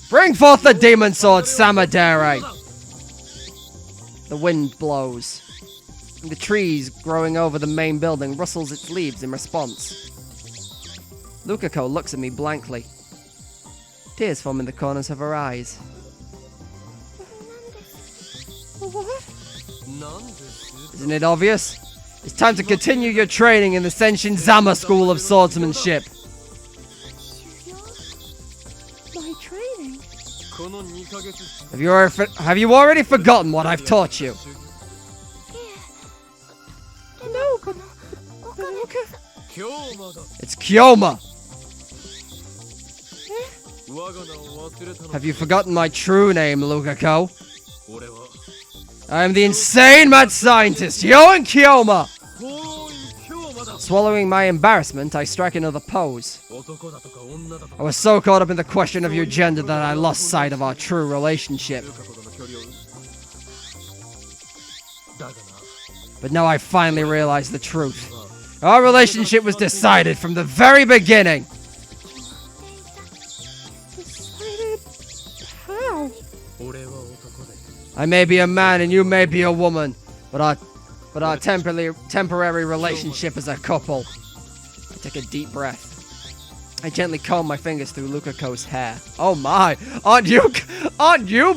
bring forth the demon sword, Samadere. The wind blows. The trees growing over the main building rustles its leaves in response. Lukako looks at me blankly. Tears form in the corners of her eyes. what? Isn't it obvious? It's time to continue your training in the Senshin Zama School of Swordsmanship. 修行 My training? Have you already forgotten what I've taught you? No, but okay. It's Kyoma. Have you forgotten my true name, Lukako? I am the insane mad scientist, Yoan Kyoma! Swallowing my embarrassment, I strike another pose. I was so caught up in the question of your gender that I lost sight of our true relationship. But now I finally realize the truth. Our relationship was decided from the very beginning. Decided how? I may be a man and you may be a woman, but our temporary relationship as a couple. I take a deep breath. I gently comb my fingers through Lukako's hair. Oh my, aren't you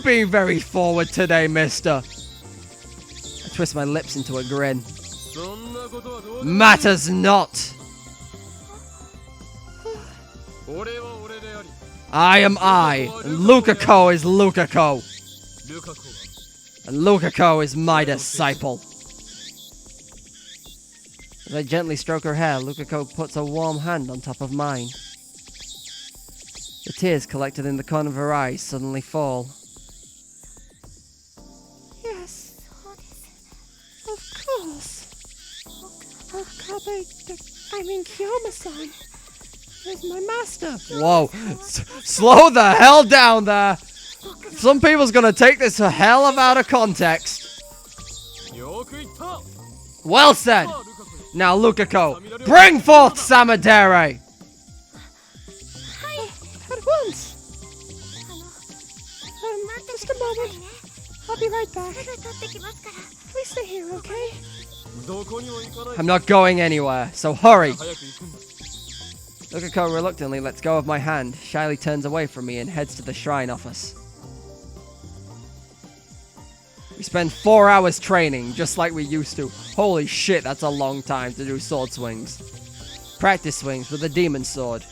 being very forward today, mister? I twist my lips into a grin. Matters not. I am I, and Lukako is Lukako. And Lukako is my disciple. As I gently stroke her hair, Lukako puts a warm hand on top of mine. The tears collected in the corner of her eyes suddenly fall. Yes, そうです of course. I mean Kyoma-san. He's my master. Whoa, slow the hell down there. Some people's gonna take this a hell of out of context. Well said. Now, Lukako, bring forth Samadere. At once. Just a moment. I'll be right back. すぐ取ってきますから Please stay here, okay? I'm not going anywhere, so hurry. Lukako reluctantly lets go of my hand, shyly turns away from me and heads to the shrine office. We spend 4 hours training, just like we used to. Holy shit, that's a long time to do sword swings. Practice swings with a demon sword.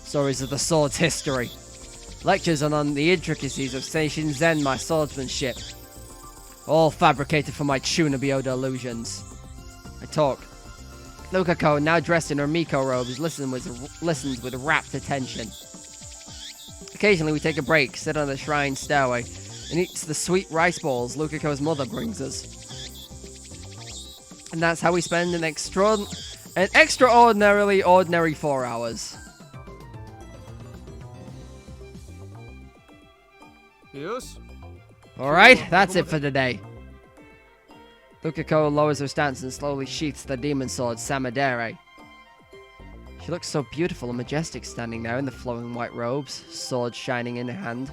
Stories of the sword's history. Lectures on the intricacies of Seishin Zen, my swordsmanship. All fabricated for my Chunibyo delusions. I talk. Lukako, now dressed in her Miko robes, listens with rapt attention. Occasionally we take a break, sit on the shrine stairway, and eats the sweet rice balls Lukako's mother brings us. And that's how we spend an extraordinarily ordinary 4 hours. Alright, that's it for today. Lukako lowers her stance and slowly sheaths the demon sword Samadere. She looks so beautiful and majestic standing there in the flowing white robes, sword shining in her hand.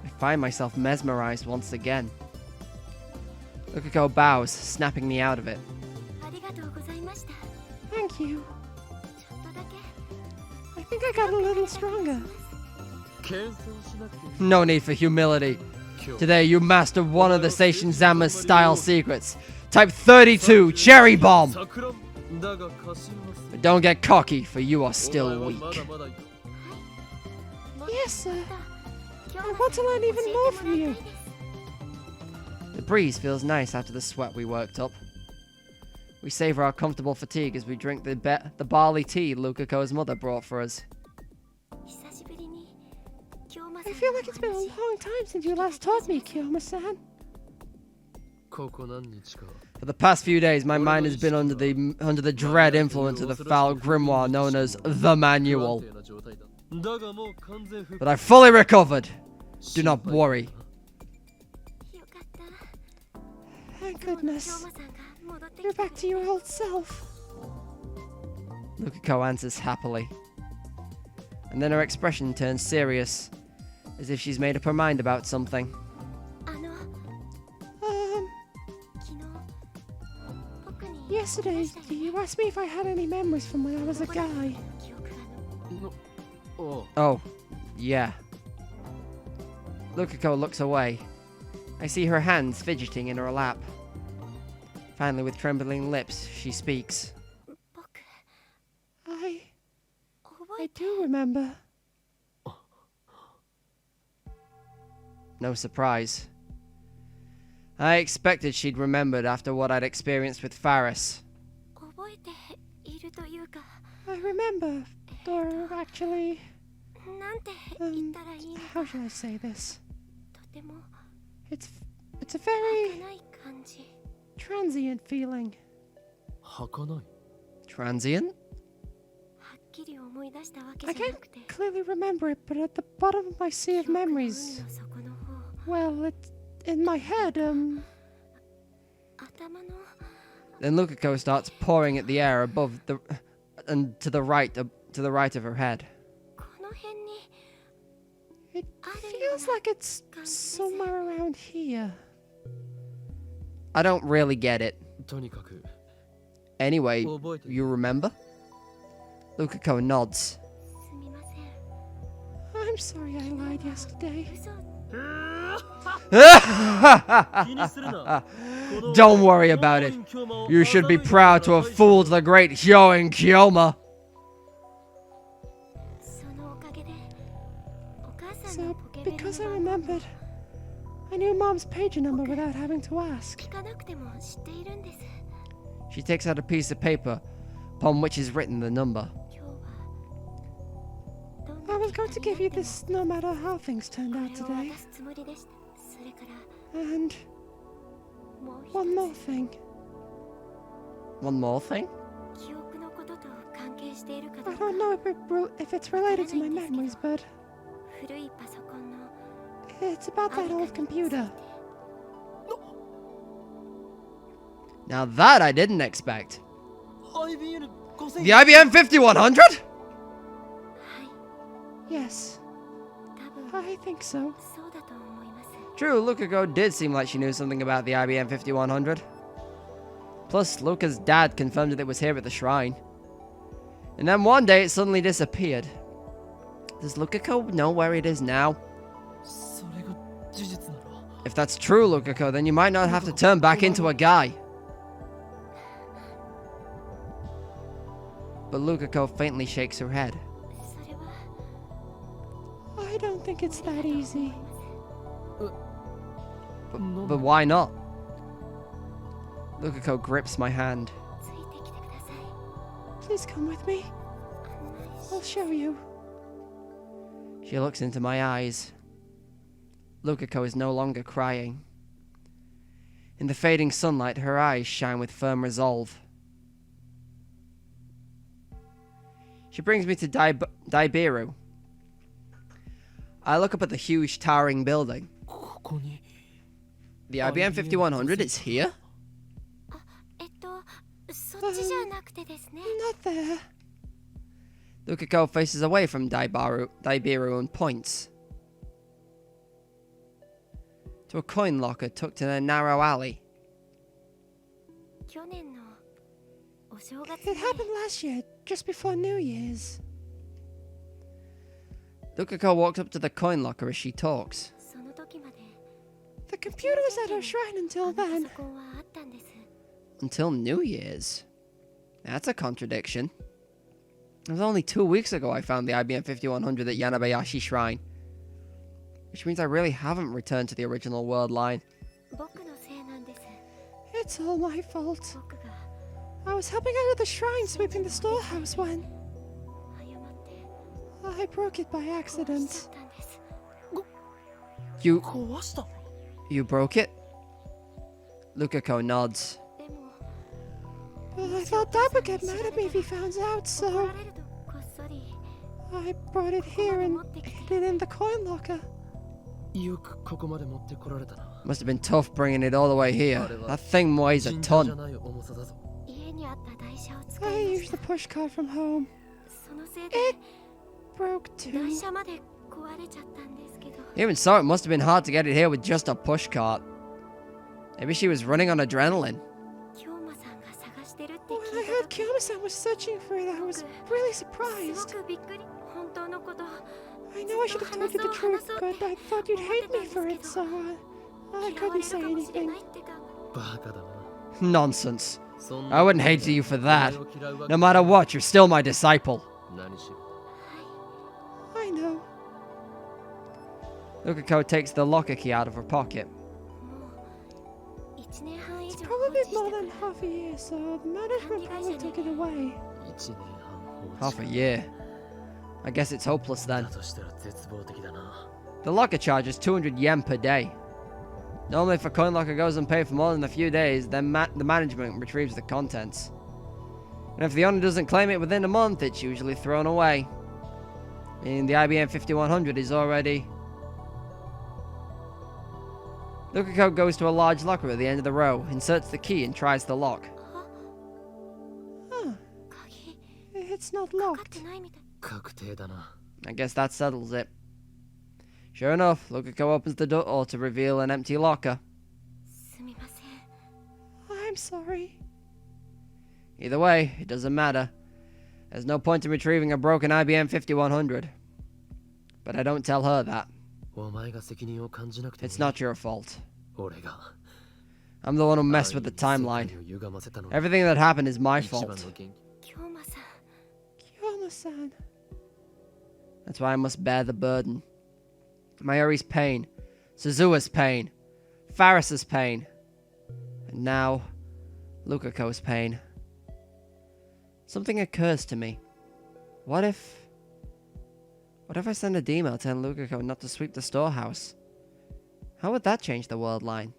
I find myself mesmerized once again. Lukako bows, snapping me out of it. ありがとうございました。 Thank you. ちょっとだけ I think I got a little stronger. 謙遜しなくていい No need for humility. 今日 Today you mastered one of the Station Zama's style secrets. Type 32, Cherry Bomb! 桜だがかしませ But don't get cocky, for you are お still 前は weak. まだまだよ Yes, sir. 今 I 日 want to learn even more from you. The breeze feels nice after the sweat we worked up. We savor our comfortable fatigue as we drink the barley tea Lukako's mother brought for us. 久しぶりに京馬さ I ん feel like it's been a long time since you last taught me, Kiyoma-san. ここ何日か For the past few days, my mind has been under the dread influence of the foul grimoire known as the 不 Manual. 安定な状態だだがもう完全復 But I fully recovered. Do not worry. よかった Thank 京 goodness. 馬さんが戻ってき You're て back to your old self. Lukako answers happily. And then her expression turns serious, as if she's made up her mind about something. あの Um, 昨日僕に yesterday, you asked me if I had any memories from when I was a guy. 記憶がおう Oh, yeah. Lukako looks away. I see her hands fidgeting in her lap. Finally, with trembling lips, she speaks. 僕 I 覚え I て do remember. No surprise. I expected she'd remembered after what I'd experienced with Faris. 覚えているというか I remember, or actually, なんて言ったらいいの how should I say this? とても It's a 儚 very い感じ transient feeling. 儚い Transient? はっきり思い出したわけ I じゃな can't くて clearly remember it, but at the bottom of my sea of 記憶の海 memories, の底の方 well, it's in my head. 頭の Then Lukako starts pawing at the air above the and to the right of her head. この辺に It feels like it's somewhere around here. I don't really get it. とにかく Anyway, 覚えてる you remember? Lukako nods. すみません I'm sorry I lied yesterday. 嘘 Don't worry about it. You should be proud to have fooled the great Hyoin Kyoma. そのおかげでお母さん So, のポケベル because I の番号 remembered, I knew Mom's pager number without having to ask. 聞かなくても知っているんです She takes out a piece of paper upon which is written the number. 今日はどんな I was 結果 going to に give you なっても this no matter how things turned こ out れを today. 渡すつもりでしたそれから And もう one 一 more つ thing. One more thing? 記憶のことと関係しているか I どうか don't know if it's related to my memories, but 古いパソコンの it's about あ that りか old につい computer. て Now that I didn't expect. IBM 5000 The IBM 5100? はい Yes, 多分 I think so. そうだと思います True, Lukako did seem like she knew something about the IBM 5100. Plus, Luca's dad confirmed that it was here at the shrine. And then one day it suddenly disappeared. Does Lukako know where it is now? それが事実なら If that's true, Lukako, then you might not have to turn back into a guy. But Lukako faintly shakes her head. それは I don't think it's that easy. But why not? Lukako grips my hand. ついてきてください Please come with me. 案内し I'll show you. She looks into my eyes. Lukako is no longer crying. In the fading sunlight, her eyes shine with firm resolve. She brings me to Daibiru. I look up at the huge towering building. ここに The IBM 5100 is here? そっちじゃなくてですね。 Not there. Lukako faces away from Daibiru and points to a coin locker tucked in a narrow alley. 去年のお正月 It happened last year, just before New Year's. Lukako walks up to the coin locker as she talks. その時まで The computer was at her shrine until パ then. ソコンはあったんです。 Until New Year's. That's a contradiction. It was only 2 weeks ago I found the IBM 5100 at Yanabayashi Shrine. Which means I really haven't returned to the original world line. 僕のせいなんです。 It's all my fault. 僕が I was helping out at the shrine sweeping the storehouse when 誤って I broke it by 壊しちゃ accident. ったんです。 You 壊した you broke it? Lukako nods. でも But I thought Dad would get mad at me if he found out, 怒 so られるとこっそり I brought it here and hid it in the coin locker. よくここまで持ってこられたな Must have been tough bringing it all the way here. That thing weighs a 尋常じゃ ton. ない重さだぞ家にあった台車を使 I いま used し the た。 push cart from home. そのせいで Broke 台 too. 車まで壊れちゃったんですけど。 Even so, it must have been hard to get it here with just a pushcart. Maybe she was running on adrenaline. 京馬さんが探してるって When 聞 I いた heard 時 Kiyama-san was searching for it, I was really す surprised. ごくびっくり。本当のこと。 I know I should have told you the truth, but I thought you'd hate me for it, so I 嫌わ couldn't れる say かもしれ anything. ないってか。バカだな Nonsense. そん I な wouldn't hate you for that. お前を嫌うわけ No matter what, you're still my disciple. 何しろ I know. Lukako takes the locker key out of her pocket. もう1年半以 It's 上放置 probably して more か than ら。 half a year, so the management probably took it away. 1年半 Half 放 a 置 year. I guess it's hopeless だ then. としたら絶望的だな The locker charges 200 yen per day. Normally, if a coin locker goes unpaid for more than a few days, then the management retrieves the contents. And if the owner doesn't claim it within a month, it's usually thrown away. And the IBM 5100 is already... Lukako goes to a large locker at the end of the row, inserts the key and tries the lock. Huh, 鍵 it's not かかって locked. ないみたい。確定だな I guess that settles it. Sure enough, Lukako opens the door to reveal an empty locker. すみません。 I'm sorry. Either way, it doesn't matter. There's no point in retrieving a broken IBM 5100. But I don't tell her that. お前が責任を感じなくてもいい It's not your fault. 俺が I'm the one who messed with the 世界 timeline. を歪ませたの Everything that happened is my 一番 fault. の原因京馬さん。 Kiyama-san. That's why I must bear the burden. Mayuri's pain, Suzua's pain, Faris's pain, and now Lukako's pain. Something occurs to me. What if I send a email telling Lukako not to sweep the storehouse? How would that change the world line?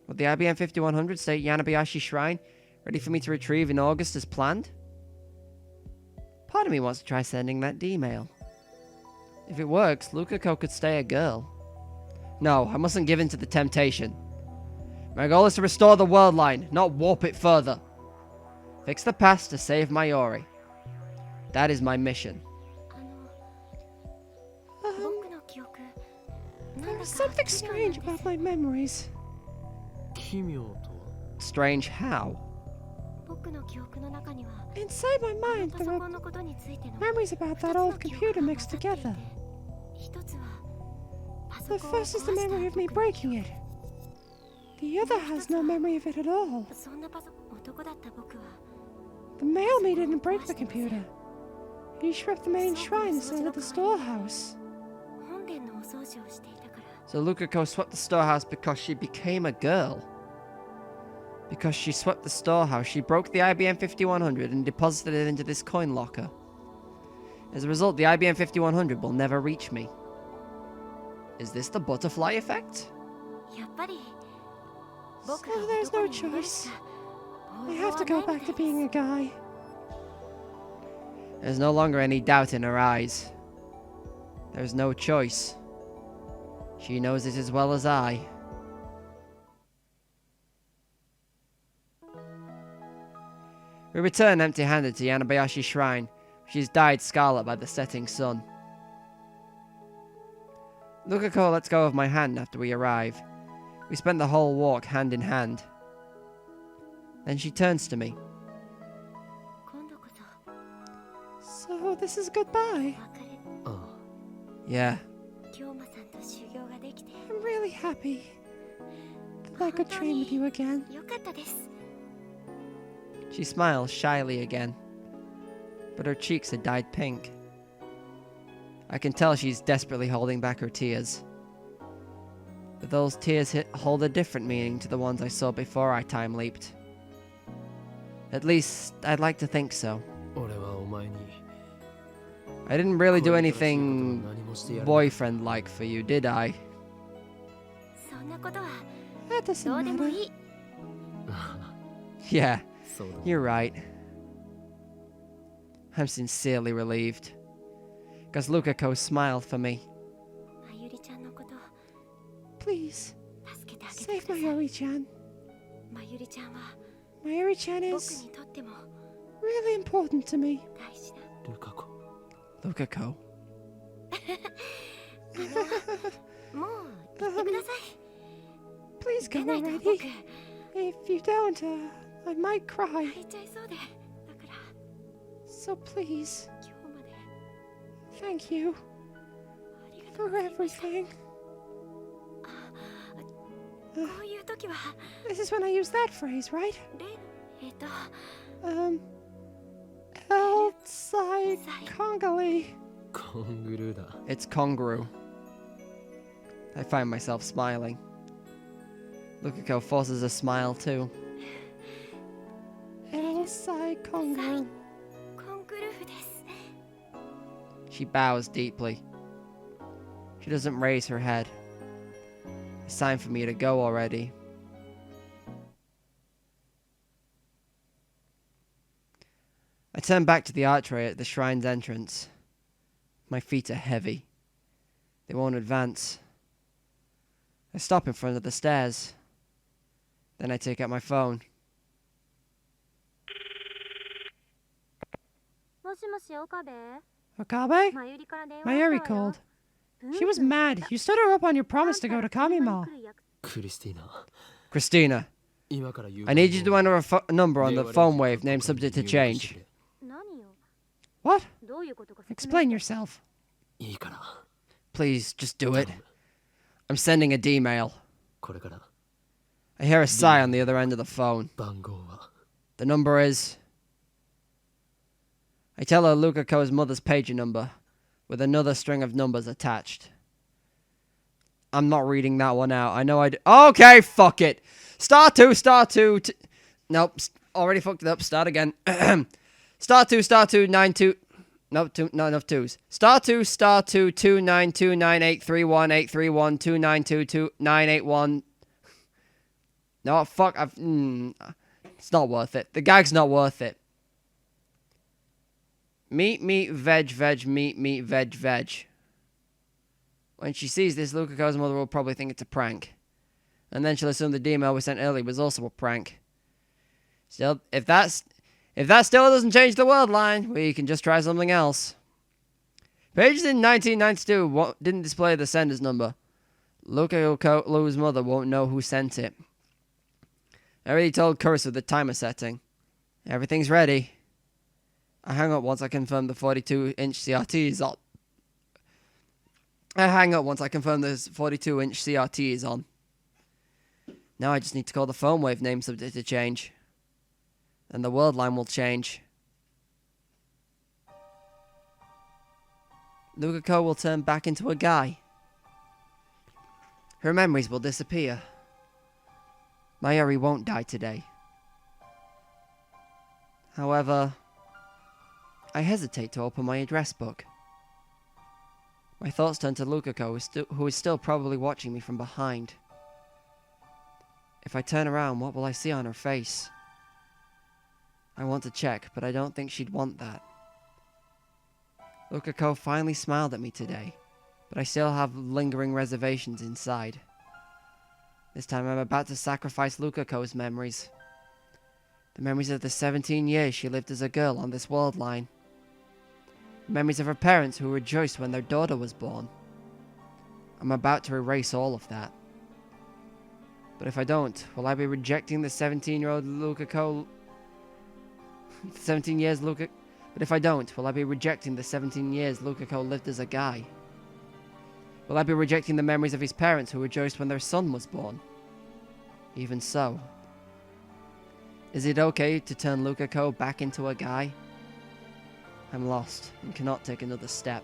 Would the IBM 5100 stay at Yanabayashi Shrine, ready for me to retrieve in August as planned? Part of me wants to try sending that email. If it works, Lukako could stay a girl. No, I mustn't give in to the temptation. My goal is to restore the world line, not warp it further. Fix the past to save Mayuri. That is my mission. 僕の記憶。なん There だ was か something 奇妙なん strange です about my memories. 奇妙とは Strange how? 僕の記憶の中には Inside my この mind, パ there ソ were コンのことについての memories about 二つ that の old 記憶 computer が mixed 混ざっていて together. 一つはパソ The コンを first 壊 is し the た memory of me 僕が breaking it. The other has no memory of it at all. そんなパソコン男だった僕は The male me didn't break the computer. He swept the main shrine instead of the storehouse. 本殿のお掃除をしていたから So Lukako swept the storehouse because she became a girl. Because she swept the storehouse, she broke the IBM 5100 and deposited it into this coin locker. As a result, the IBM 5100 will never reach me. Is this the butterfly effect? やっぱり So 僕が there's 男 no に戻る choice. しか I 方 have 法 to は go ないみ back た to いです being a guy. There's no longer any doubt in her eyes. There's no choice. She knows it as well as I. We return empty-handed to Yanabayashi Shrine. She is dyed scarlet by the setting sun. Lukako lets go of my hand after we arrive. We spent the whole walk hand in hand. Then she turns to me. 今度こそ So, this is goodbye. 別れ ああ Yeah. 京馬さんと修行ができて I'm really happy that I could train with you again. よかったです She smiles shyly again, but her cheeks are dyed pink. I can tell she's desperately holding back her tears. But those tears hold a different meaning to the ones I saw before I time leaped. At least, I'd like to think so. 俺はお前に I didn't really do 恋人らしいことを anything 何もしてやれない boyfriend-like for you, did I? そんなことは That doesn't どうでも matter. いい Yeah, そうだ you're right. I'm sincerely relieved. Because Lukako smiled for me. まゆりちゃんのこと Please, 助けてあげて save ください Mayuri-chan. まゆりちゃんは Mayuri-chan 僕 is にとっても really important to me. 大事なルカ子 Lukako. もう行ってください Please 出 go ないと already. 僕 If you don't, I might cry. 泣いちゃいそうでだから So please, 今日まで thank you ありがとう for ございました everything. こういう時は This is when I use that phrase, right? 例のOutside Congali. コングルーだ It's Konguru. I find myself smiling. Lukako forces a smile too. Outside Congali. コンクルーフです She bows deeply. She doesn't raise her head. A sign for me to go already. I turn back to the archway at the shrine's entrance. My feet are heavy. They won't advance. I stop in front of the stairs. Then I take out my phone. もしもし岡部 Okabe? まゆりから電話 Mayuri called. She was mad. You stood her up on your promise to go to Kamima. クリスティーナ Christina, 今から言う I need you to enter a number on the phone wave name subject to change. 何よ What? どういうことか説明 Explain yourself. いいから Please, just do it. I'm sending a D-mail. これから I hear a sigh on the other end of the phone. 番号は The number is... I tell her Lukako's mother's pager number, with another string of numbers attached. I'm not reading that one out. I know I do. Okay, fuck it. Star 2, star 2. Nope, already fucked it up. Start again. Star 2, 9 2. Nope, not enough twos. Star 2, 29298318312922982 No, fuck. It's not worth it. The gag's not worth it. Meat, veg, meat, veg. When she sees this, Lukako's mother will probably think it's a prank. And then she'll assume the email we sent earlier was also a prank. Still, if that still doesn't change the world line, we can just try something else. Pages in 1992 didn't display the sender's number. Lukako's mother won't know who sent it. I already told Curse with the timer setting. Everything's ready. I hang up once I confirm the 42-inch CRT is on. Now I just need to call the phone wave name subject to change. And the world line will change. Lukako will turn back into a guy. Her memories will disappear. Mayuri won't die today. However, I hesitate to open my address book. My thoughts turn to Lukako, who is still probably watching me from behind. If I turn around, what will I see on her face? I want to check, but I don't think she'd want that. Lukako finally smiled at me today, but I still have lingering reservations inside. This time I'm about to sacrifice Lukako's memories. The memories of the 17 years she lived as a girl on this world line. The memories of her parents who rejoiced when their daughter was born. I'm about to erase all of that. But if I don't, will I be rejecting the 17-year-old Lukako? 17 years Lukako. But if I don't, will I be rejecting the 17 years Lukako lived as a guy? Will I be rejecting the memories of his parents who rejoiced when their son was born? Even so, is it okay to turn Lukako back into a guy? I'm lost and cannot take another step.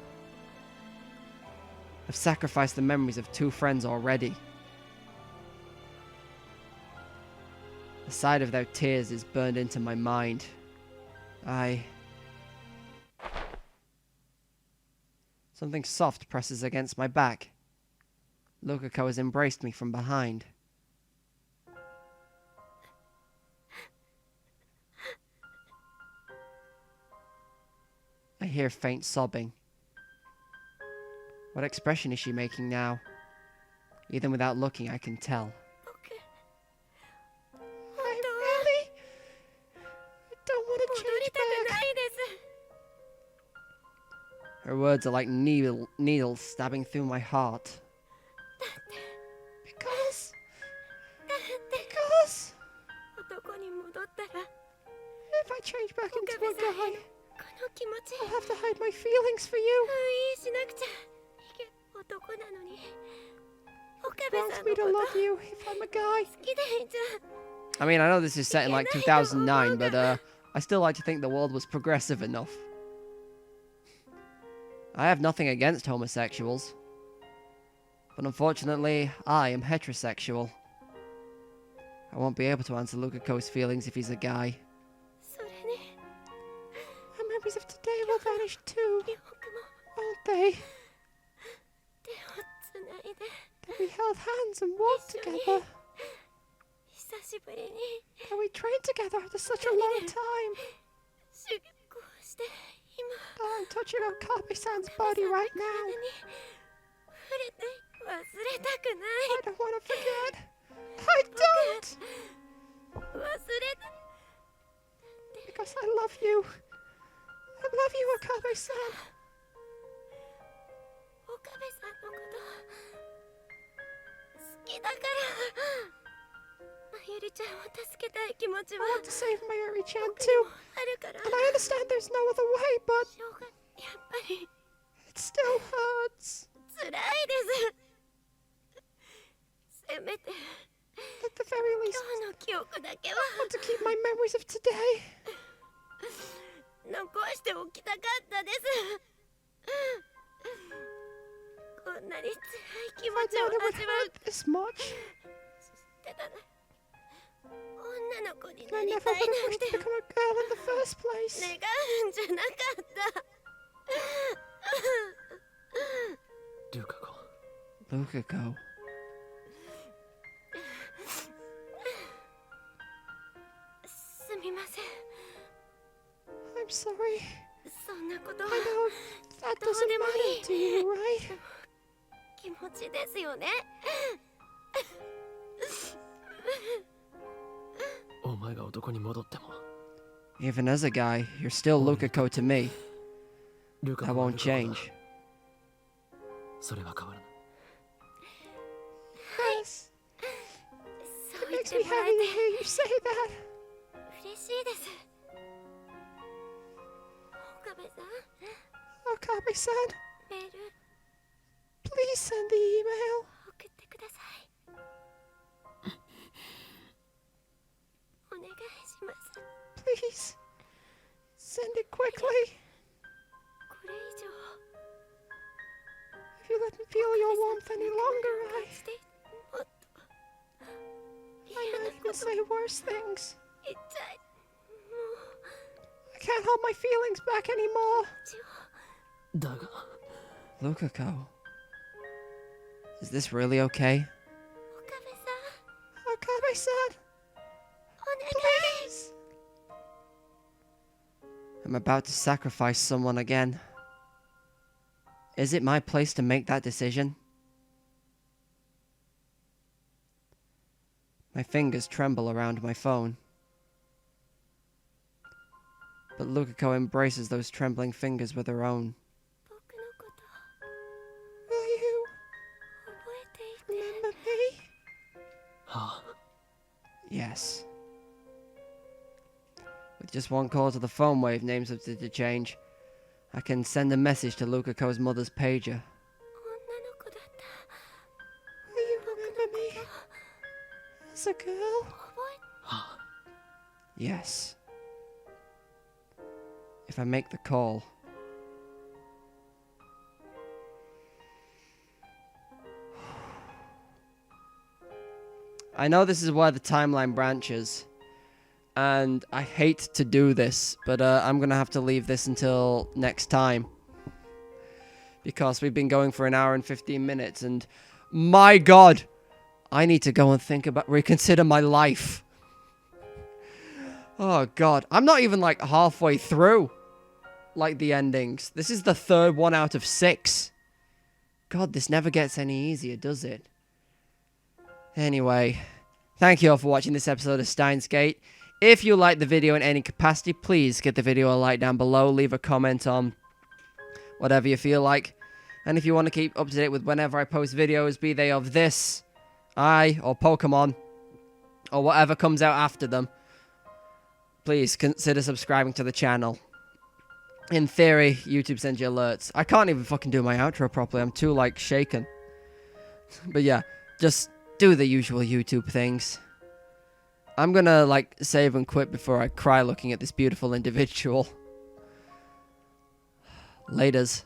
I've sacrificed the memories of 2 friends already. The sight of their tears is burned into my mind. Something soft presses against my back. Lukako has embraced me from behind. I hear faint sobbing. What expression is she making now? Even without looking, I can tell. I don't want to change back. Her words are like needles stabbing through my heart. Because if I change back into a guy, I'll have to hide my feelings for you. Wants me to love you if I'm a guy. I mean, I know this is set in like 2009, but I still like to think the world was progressive enough. I have nothing against homosexuals. But unfortunately, I am heterosexual. I won't be able to answer Lukako's feelings if he's a guy. Our memories of today will vanish too, won't they? That we held hands and walked together. That we trained together after such a long time. Oh, I'm touching Okabe-san's body right now. I don't want to forget. I don't! Because I love you. I love you, Okabe-san. I want to save Mayuri-chan too. And I understand there's no other way, but it still hurts. At the very least, I want to keep my memories of today. If I'd known it would hurt this much, I never would have wished to become a girl in the first place. Lukako. I'm sorry. I know that doesn't matter to you, right? Even as a guy, you're still Lukako to me. That won't change. Yes. It makes me happy to hear you say that. Okabe-san, please send the email. Please, send it quickly. If you let me feel your warmth any longer, I know you can say worse things. I can't hold my feelings back anymore. Lukako. Is this really okay? Okabe-san, please. I'm about to sacrifice someone again. Is it my place to make that decision? My fingers tremble around my phone. But Lukako embraces those trembling fingers with her own. 僕のこと Will you 覚えていて remember me? はあ Yes. With just one call to the phone wave name substitute to change, I can send a message to Lukako's mother's pager. 女の子だった Will you remember me? As a girl? はあ Yes. If I make the call. I know this is where the timeline branches, and I hate to do this, but I'm gonna have to leave this until next time, because we've been going for an hour and 15 minutes, and my god, I need to go and reconsider my life. Oh god, I'm not even like halfway through like the endings. This is the third one out of 6. God, this never gets any easier, does it? Anyway, thank you all for watching this episode of Steins Gate. If you liked the video in any capacity, please give the video a like down below. Leave a comment on whatever you feel like. And if you want to keep up to date with whenever I post videos, be they of this, or Pokemon, or whatever comes out after them, please consider subscribing to the channel. In theory, YouTube sends you alerts. I can't even fucking do my outro properly. I'm too, like, shaken. But yeah, just do the usual YouTube things. I'm gonna, like, save and quit before I cry looking at this beautiful individual. Laters.